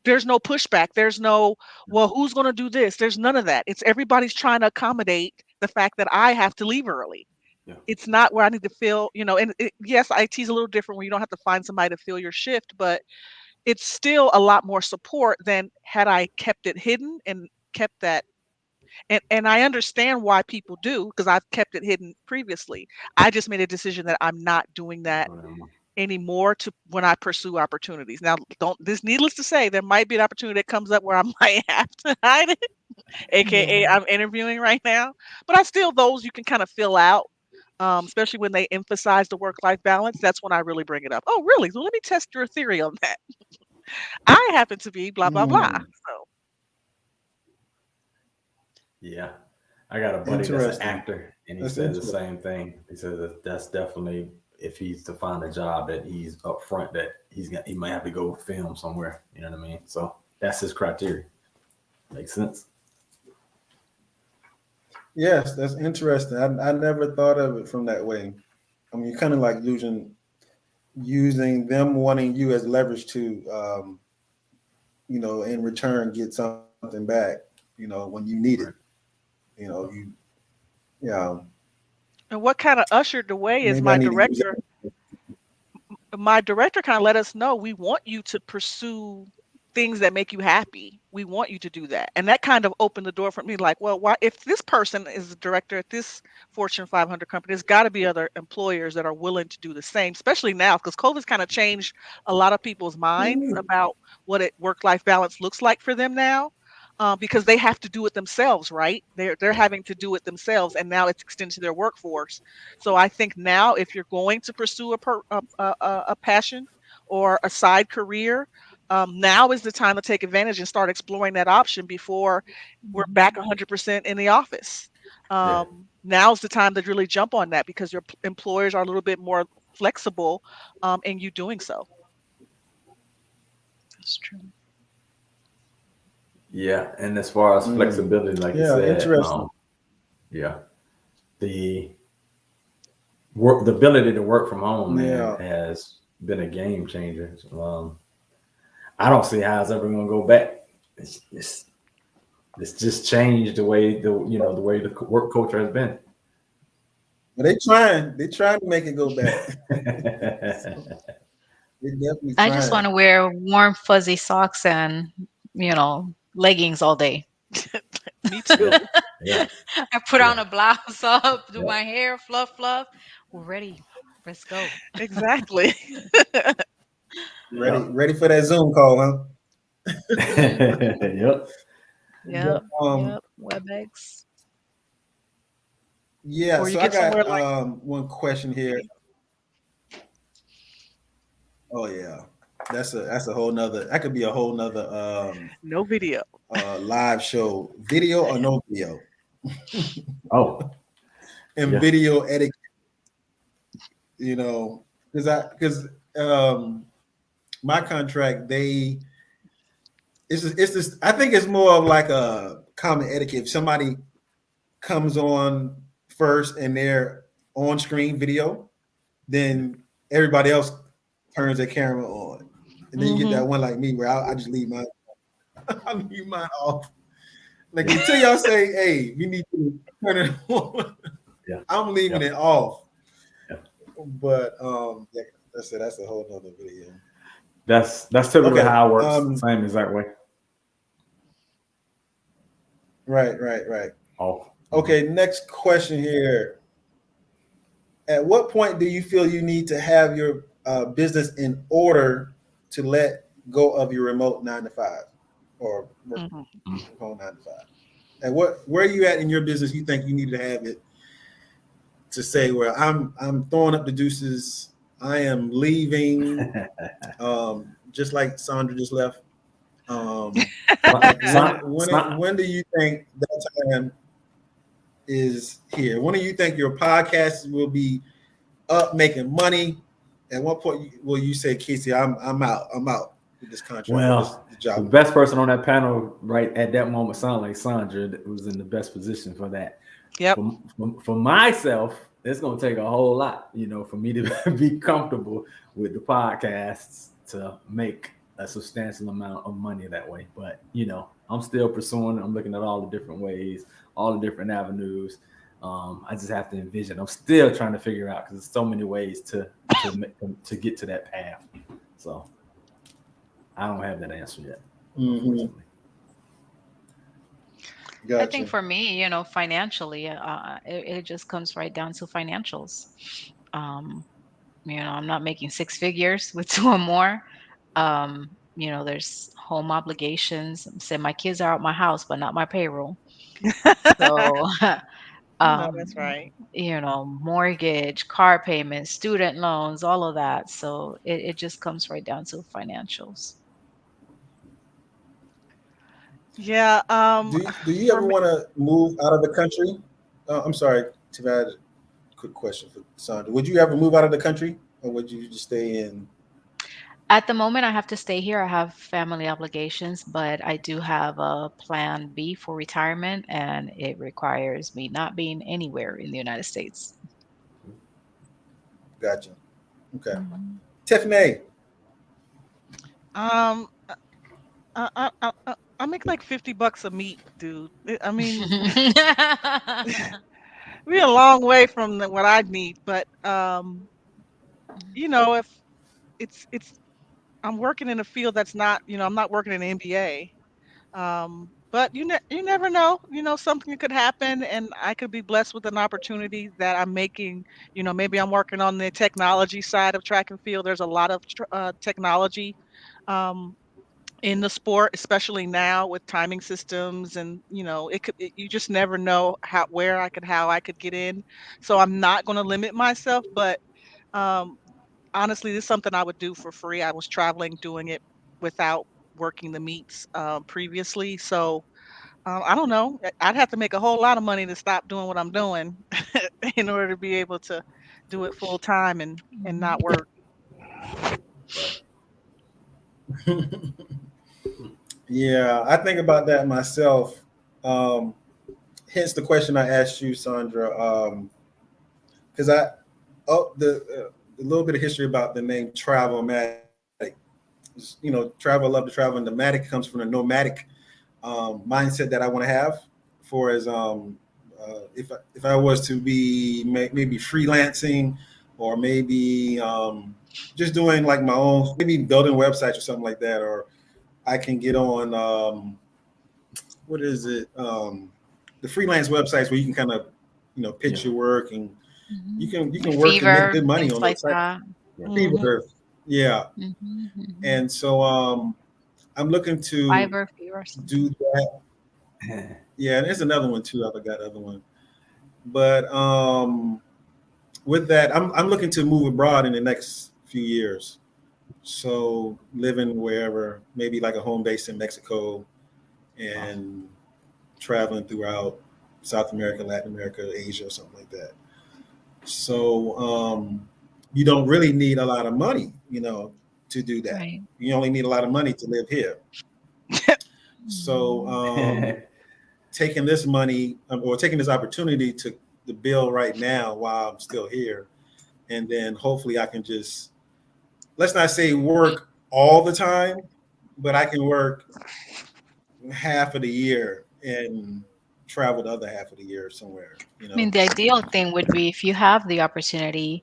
there's no pushback. There's no, "Well, who's going to do this?" There's none of that. It's everybody's trying to accommodate the fact that I have to leave early. Yeah. It's not where I need to fill, and yes, IT is a little different where you don't have to find somebody to fill your shift, but it's still a lot more support than had I kept it hidden and kept that. And I understand why people do, because I've kept it hidden previously. I just made a decision that I'm not doing that anymore to when I pursue opportunities. Now, don't this needless to say, there might be an opportunity that comes up where I might have to hide it, aka Yeah. I'm interviewing right now. But I still, those you can kind of fill out, especially when they emphasize the work-life balance. That's when I really bring it up. "Oh, really? Well, let me test your theory on that. I happen to be blah blah blah." Mm, So Yeah. I got a buddy that's an interesting. actor, and he That's says the interesting. same thing. He says that's definitely, if he's to find a job, that he's upfront that he might have to go film somewhere. You know what I mean? So that's his criteria. Makes sense. Yes, that's interesting. I never thought of it from that way. I mean, you're kind of like using them wanting you as leverage to, in return get something back, when you need it. Right. You, yeah, and what kind of ushered the way is maybe I need to use my director kind of let us know, "We want you to pursue things that make you happy. We want you to do that." And that kind of opened the door for me, like, well, why, if this person is the director at this Fortune 500 company, there's got to be other employers that are willing to do the same, especially now because COVID's kind of changed a lot of people's minds it. about what it work-life balance looks like for them now. Because they have to do it themselves, right? They're Yeah. having to do it themselves, and now it's extended to their workforce. So I think now, if you're going to pursue a passion or a side career, now is the time to take advantage and start exploring that option before we're back 100% in the office. Yeah. Now's the time to really jump on that because your employers are a little bit more flexible in you doing so. That's true. Yeah. And as far as Mm, flexibility, like you yeah, said, interesting. yeah, the the ability to work from home, man, Yeah, has been a game changer. I don't see how it's ever going to go back. It's just changed the way the way the work culture has been. but they trying to make it go back. So they definitely I just want trying. to wear warm, fuzzy socks and, leggings all day. Me too. Yeah, yeah, I put on yeah, a blouse up, do yeah. my hair, fluff, fluff. We're ready. Let's go. Exactly. Ready, ready for that Zoom call, huh? Yep. But, Yep. Yep. WebEx. yeah. Or you So I get somewhere got like one question here. Oh yeah, that's a whole nother. That could be a whole nother no video. live show, video or no video, Oh, and yeah, video etiquette. Because my contract, it's this. I think it's more of like a common etiquette. If somebody comes on first and their on-screen video, then everybody else turns their camera on. And then you get that one like me where I just leave mine. I leave mine off. Like until y'all say, hey, we need to turn it on. Yeah. I'm leaving Yeah. it off. Yeah. But yeah, that's it. That's a whole nother video. That's typically Okay, how it works. Same exact way. Right. Off. Okay, next question here. At what point do you feel you need to have your business in order to let go of your remote 9 to 5 or work from home 9 to 5? And where are you at in your business? You think you need to have it to say, well, I'm throwing up the deuces. I am leaving. Just like Sandra just left. When do you think that time is here? When do you think your podcast will be up making money? At what point will you say, Casey, I'm out with this contract? Well, this job. The best person on that panel right at that moment sounded like Sandra, that was in the best position for that. Yep. For myself, it's going to take a whole lot, for me to be comfortable with the podcasts to make a substantial amount of money that way. But, I'm still pursuing it. I'm looking at all the different ways, all the different avenues. I just have to envision. I'm still trying to figure out because there's so many ways to get to that path. So I don't have that answer yet. Unfortunately. Gotcha. I think for me, financially, it just comes right down to financials. I'm not making 6 figures with 2 or more. There's home obligations. Say my kids are out my house, but not my payroll. So, No, that's right. mortgage, car payments, student loans, all of that. So it just comes right down to financials. Yeah. Do you ever want to move out of the country? I'm sorry, to add a quick question for Sandra. Would you ever move out of the country, or would you just stay in? At the moment, I have to stay here. I have family obligations, but I do have a plan B for retirement, and it requires me not being anywhere in the United States. Gotcha. Okay. Tiffany. I make like $50 a meet, dude. I mean, we're a long way from what I need, but if it's I'm working in a field that's not, I'm not working in the NBA. But you never know. Something could happen, and I could be blessed with an opportunity that I'm making. Maybe I'm working on the technology side of track and field. There's a lot of technology in the sport, especially now with timing systems, and you just never know how I could get in. So I'm not going to limit myself, but um, honestly, this is something I would do for free. I was traveling doing it without working the meets previously. So I don't know. I'd have to make a whole lot of money to stop doing what I'm doing in order to be able to do it full time and not work. Yeah, I think about that myself. Hence the question I asked you, Sandra, because the little bit of history about the name Travel-matic. Travel, love to travel, and the matic comes from the nomadic mindset that I want to have. For as if I was to be maybe freelancing, or maybe just doing like my own, maybe building websites or something like that, or I can get on what is it? The freelance websites where you can kind of pitch your work, and you can work and make good money on those sites. Fever. Yeah. And so I'm looking to Fiverr, do that. Yeah, and there's another one too. I forgot the other one. But with that, I'm looking to move abroad in the next few years. So living wherever, maybe like a home base in Mexico, and traveling throughout South America, Latin America, Asia, or something like that. So you don't really need a lot of money, to do that. Right. You only need a lot of money to live here. So taking this money, or taking this opportunity to the bill right now while I'm still here, and then hopefully I can just, let's not say work all the time, but I can work half of the year and travel the other half of the year somewhere. I mean, the ideal thing would be if you have the opportunity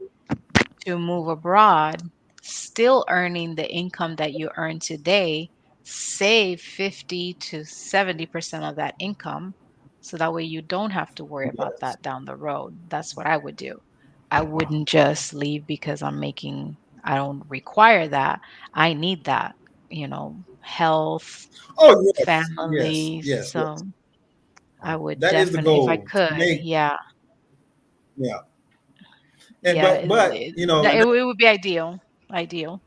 to move abroad, still earning the income that you earn today, save 50 to 70% of that income. So that way you don't have to worry about Yes. that down the road. That's what I would do. I wouldn't just leave because I don't require that. I need that, health, Oh yes, yes, family. yes, So yes. I would That is the definitely, if I goal to could, make. yeah, Yeah, and yeah, but it would be ideal. Ideal.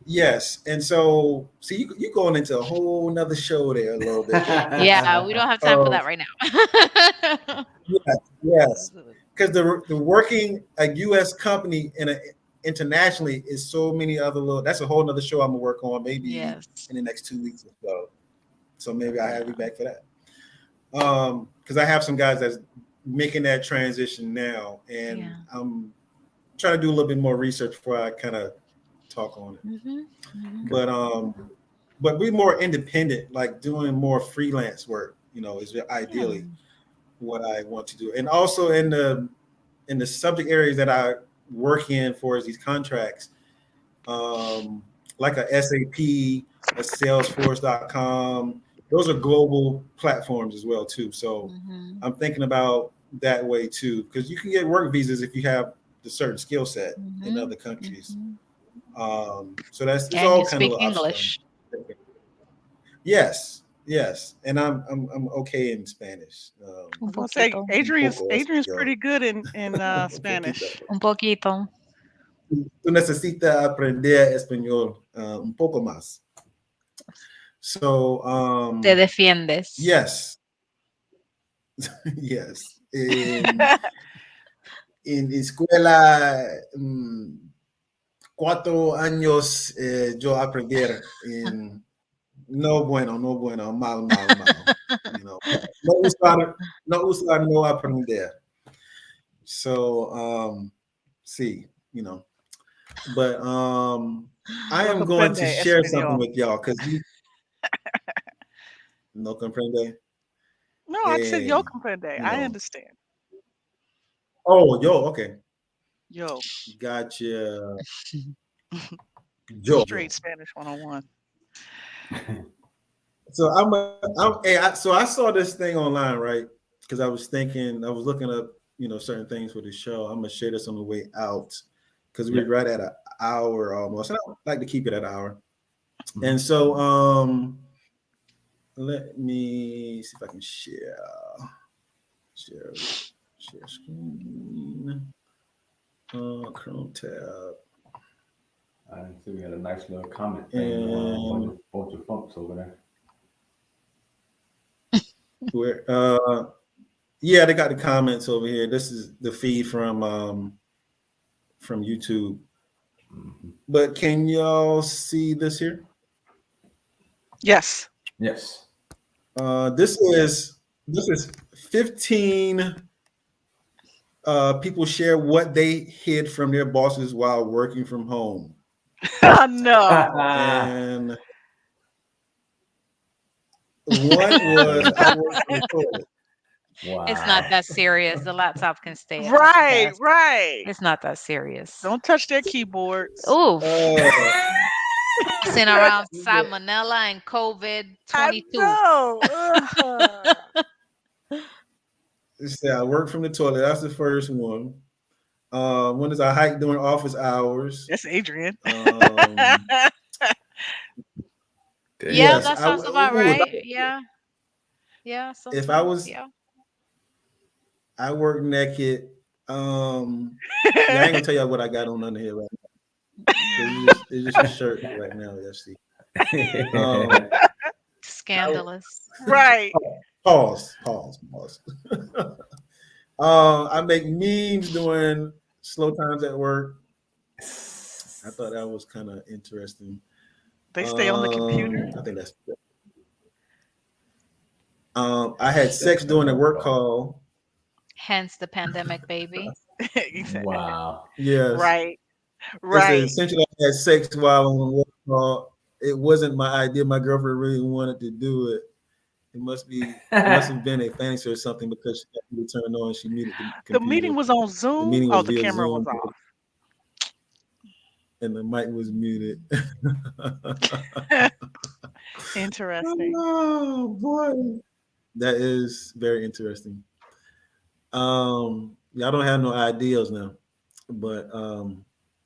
yes, and so see you going into a whole nother show there a little bit there. Yeah, we don't have time for Um, that right now. yes, yes, because the working a U.S. company in a internationally is so many other little. That's a whole nother show I'm gonna work on maybe Yes. in the next 2 weeks or so. So maybe I have Yeah. you back for that. Because I have some guys that's making that transition now, and Yeah. I'm trying to do a little bit more research before I kind of talk on it. But be more independent, like doing more freelance work, is Yeah. ideally what I want to do. And also in the subject areas that I work in for these contracts, like a SAP, a Salesforce.com, those are global platforms as well too. So Mhm. I'm thinking about that way too, because you can get work visas if you have the certain skill set in Mhm. other countries. Mhm. So it's And you all kind of speak little options. English. Yes, yes, and I'm okay in Spanish. I Un was gonna say poquito. Un poco Adrian's español, pretty good in un poquito. Spanish. Un poquito. Tú necesitas aprender español un poco más. So Te defiendes. yes, yes. En escuela 4 años yo aprender en no bueno, no bueno, mal, mal, mal. No usar, no usar, no aprender. So see, but I No am going to comprende share something español. with y'all because no comprende. No, I said yo And comprende. you I know, understand. oh yo, okay. Yo, Gotcha. straight Yo. Spanish 101. So so I saw this thing online, right? Because I was looking up, certain things for the show. I'm gonna share this on the way out because we're Yep. right at an hour almost. And I like to keep it at an hour. Mhm. And so let me see if I can share screen. Chrome tab. I see we had a nice little comment thing And on a bunch of folks over there. where yeah, they got the comments over here. This is the feed from YouTube. Mhm. But can y'all see this here? Yes. Yes. This is 15 people share what they hid from their bosses while working from home. No. And one was I work from the toilet. It's not Wow. that serious. The laptop can stay at the Right, desk. right. It's not that serious. Don't touch their keyboards. Oof. Uh, Passing around salmonella and COVID I 22. know. it said I work from the toilet. That's the first one. When is I hike during office hours? That's Adrian. Yeah, Yes, that sounds about right. Yeah. Yeah, if I sometimes. was Yeah. I work naked. Yeah, I ain't gonna tell y'all what I got on under here right now. It's just a shirt right now. Let's see. Scandalous. Right. Pause. I make memes during slow times at work. I thought that was kind of interesting. They stay on the computer. I think that's. I had sex during a work call. Hence the pandemic baby. Wow. Yes. Right, They said right. essentially I had sex while on the work call. It wasn't my idea. My girlfriend really wanted to do it. It must have been a fantasy or something because she got me to turn on. She muted the The meeting computer. was on The Zoom. meeting Oh, was the via camera was Zoom off. and the mic was muted. Interesting. Oh boy, that is very interesting. Y'all don't have no ideals now, but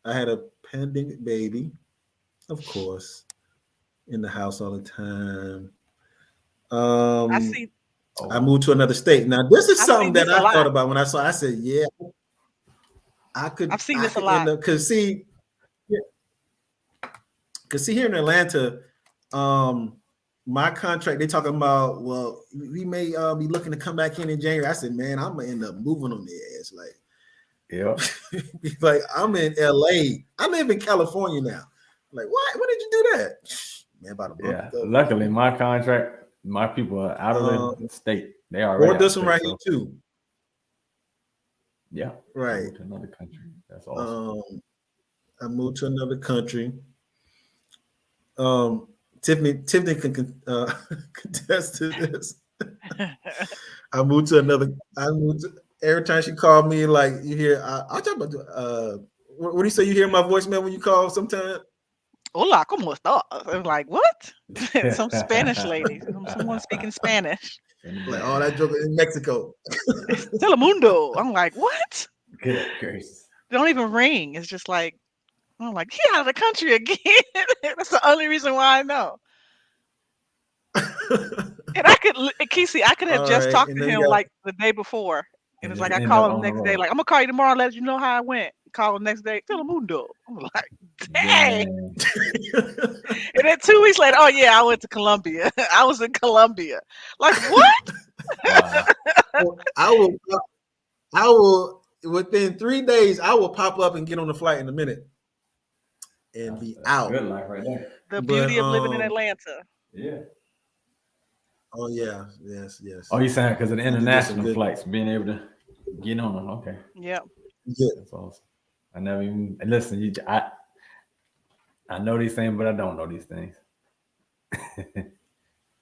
I had a pandemic baby, of course, in the house all the time. I Um, see. I Oh, moved to another state. Now, this is I've something seen that this a I thought lot. about when I saw. I said, "Yeah, I've seen I this a could end lot. up." Cause see, here in Atlanta, um, my contract they talking about. Well, we may be looking to come back in January. I said, "Man, I'm gonna end up moving on the ass." yep. Like I'm in LA. I live in California now. Like, what? When did you do that? Man, about a month Yeah. ago. Luckily, my contract, my people are out of the Um, state. They already or out of this one state. right here So too. yeah, I Right. moved to another country. That's awesome. I moved to another country. Um, Tiffany can contest to this. I moved to, every time she called me, like you hear, I talk about, what do you say? You hear my voicemail when you call sometime? Hola, ¿cómo estás? I'm like, what? Some Spanish lady, someone speaking Spanish. In the Like, all band. that joke in Mexico. Telemundo. I'm like, what? Good gracious. They don't even ring. It's just like, I'm like, he out of the country again. That's the only reason why I know. And Kesey, I could have All just right. talked And to then we him got, like the day before. And And it's just like I end up call him the on the next day, road. like, I'm gonna call you tomorrow and let you know how I went. Call him next day, Telemundo. I'm like, dang. Dang. And then 2 weeks later, oh yeah, I went to Colombia. I was in Colombia. Like, what? Wow. I will, I will, within 3 days, I will pop up and get on the flight in a minute and be That's a out. good life right there. The But beauty of living in Atlanta. Yeah. oh yeah, yes, Oh, yes. you saying because of the You can get some international good. flights, being able to get on them. Okay. Yeah. Yeah, That's awesome. I never even listen. I know these things, but I don't know these things.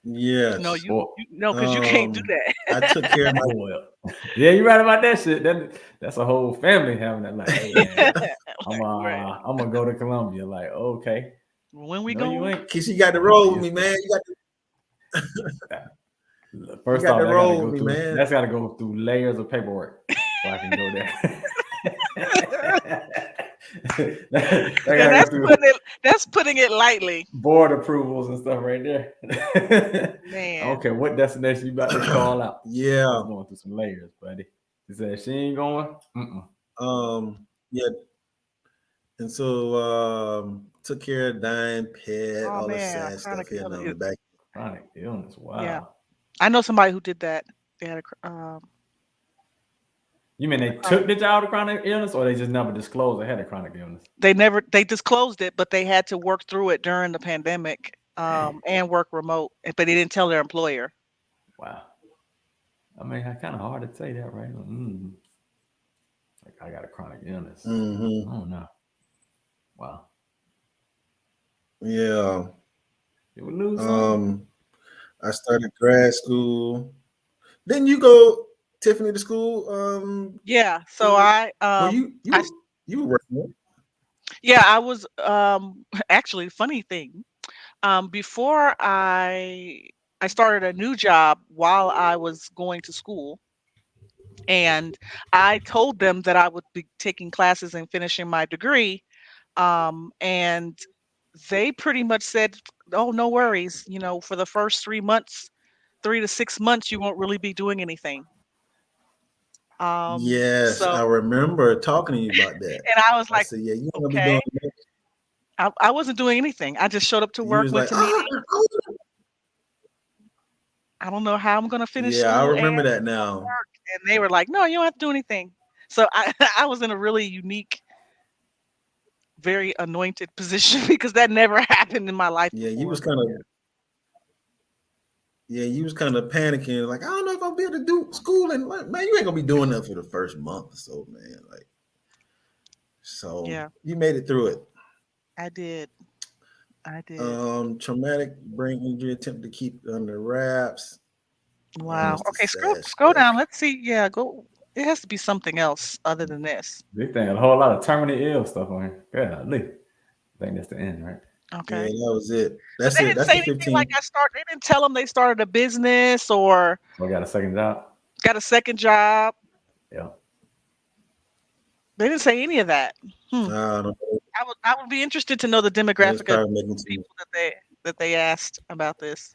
No, yes. Well, you no, because you can't do I took that. care of my. well, yeah, you're right about that shit. That's a whole family having that. Like, hey man, Like, right. I'm gonna go to Colombia. Like, okay, When we no, you going? ain't. Cause you got to Oh, roll with yes. me, man. You First got off, to I gotta roll go with me, through. man. That's gotta go through layers of paperwork before I can go there. I And gotta go through that's putting it lightly. board approvals and stuff right there. I don't Man. care what destination you about to call out. Yeah. That's going through some layers, buddy. She said she ain't going. Mm-mm. Yeah. And so took care of dying pet, Oh all the man, sad chronic stuff here now in illness. the back. Chronic illness. Yeah. Wow. I know somebody who did that. They had You mean a they chronic. took the child with chronic illness, or they just never disclosed they had a chronic illness? They disclosed it, but they had to work through it during the pandemic, Dang. and work remote. But they didn't tell their employer. Wow. I mean, it's kind of hard to say that, right? Like I got a chronic illness. Mm-hmm. I don't know. Wow. Yeah. Did we lose some? I started grad school. Didn't you go, Tiffany, to school? Yeah. So For well, I you were working. Right? yeah, I was actually funny thing. Before I started a new job while I was going to school, and I told them that I would be taking classes and finishing my degree. And they pretty much said, "Oh, no worries. For the first 3 months, 3 to 6 months, you won't really be doing anything." Yes, So, I remember talking to you about that. and I was I like, said, "Yeah, you gonna be okay. doing." I wasn't doing anything. I just showed up to You work, was went like, to meetings. I don't know how I'm gonna finish yeah, I school and remember that go to now. work. And they were like, "No, you don't have to do anything." So I I was in a really unique, very anointed position because that never happened in my life Yeah, you was before. kind of Yeah, you was kind of panicking, like I don't know if I'll be able to do school, and like, man, you ain't gonna be doing that for the first month or so, man. Like, so Yeah, you made it through it. I did. I did. Traumatic brain injury, attempt to keep it under wraps. Wow. That's the Okay, scroll sad scroll stuff. down. Let's see. Yeah, go. It has to be something else other than this. Big thing, a whole lot of terminally ill stuff on here. Yeah, I think that's the end, right? Yeah, Okay. that was it. But That's they it. didn't That's say the anything like 15. they didn't tell them they started a business or We got a second job. got a second job. Yeah. They didn't say any of that. Hmm. I don't know. I would be interested to know the They was demographic of probably making too much. people that they asked about this,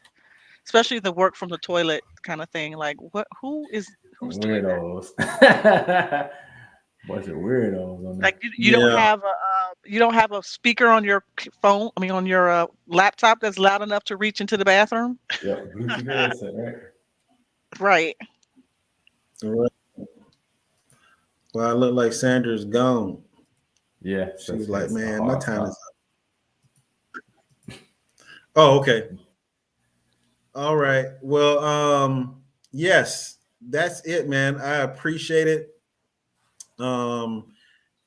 especially the work from the toilet kind of thing. Like, who's doing that? Weirdos. Bunch of weirdos on Like, there. you don't Yeah, have a speaker on your phone. I mean, on your laptop that's loud enough to reach into the bathroom. Yep, Bluetooth headset, right? Right. right. Well, I look like Sandra's gone. Yeah. She was that's like, that's a "Man, my hard time stop. is up." Oh, okay. All right. Well, yes, that's it, man. I appreciate it.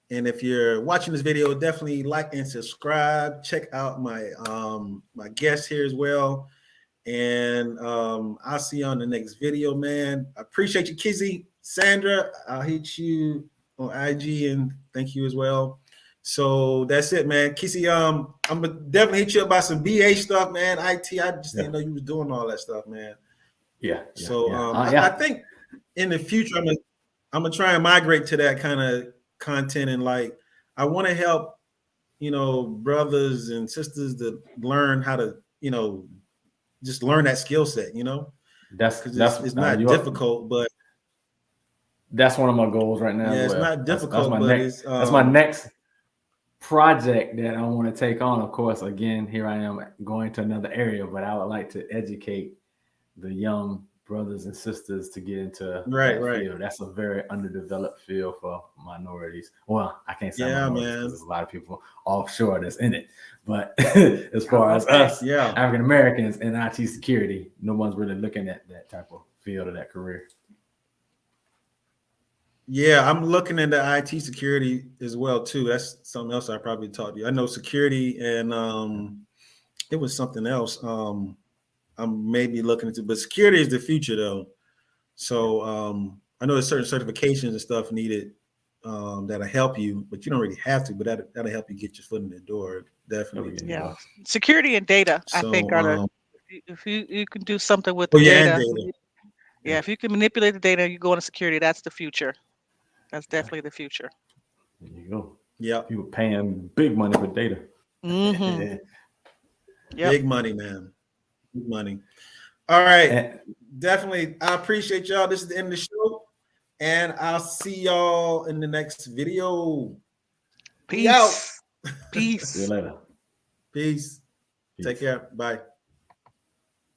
And if you're watching this video, definitely like and subscribe. Check out my guest here as well. And I'll see you on the next video, man. I appreciate you, Kizzy. Sandra, I'll hit you on IG and thank you as well. So that's it, man. Kizzy, I'm gonna definitely hit you up about some BA stuff, man. IT, I just didn't know you was doing all that stuff, man. Yeah. So Yeah. I think in the future I'm gonna try and migrate to that kind of content, and like I want to help, brothers and sisters to learn how to, just learn that skill set, That's because that's it's not difficult, but that's one of my goals right now yeah, as it's well. not That's difficult, my but next. it's That's my next project that I want to take on. Of course, again, here I am going to another area, but I would like to educate the young brothers and sisters to get into right, that right. field. That's a very underdeveloped field for minorities. Well, I can't say Yeah, minorities because man. there's a lot of people offshore that's in it. But as far as us, Yeah. African Americans in IT security, no one's really looking at that type of field or that career. Yeah, I'm looking into IT security as well too. That's something else I probably taught you. I know security, and it was something else. I'm maybe looking into, but security is the future though. So I know there's certain certifications and stuff needed that'll help you, but you don't really have to. But that'll help you get your foot in the door, definitely. Yeah. Security and data, I think, So are the if you can do something with oh the yeah, and data. data. Yeah, if you can manipulate the data, you go into security. That's the future. That's definitely the future. There you go. Yeah, People paying big money for data. Mm-hmm. Yep. big money, man. Big money. All right, And definitely. I appreciate y'all. This is the end of the show, and I'll see y'all in the next video. We out. Peace. Peace. see you later. Peace. Peace. Take care. Bye.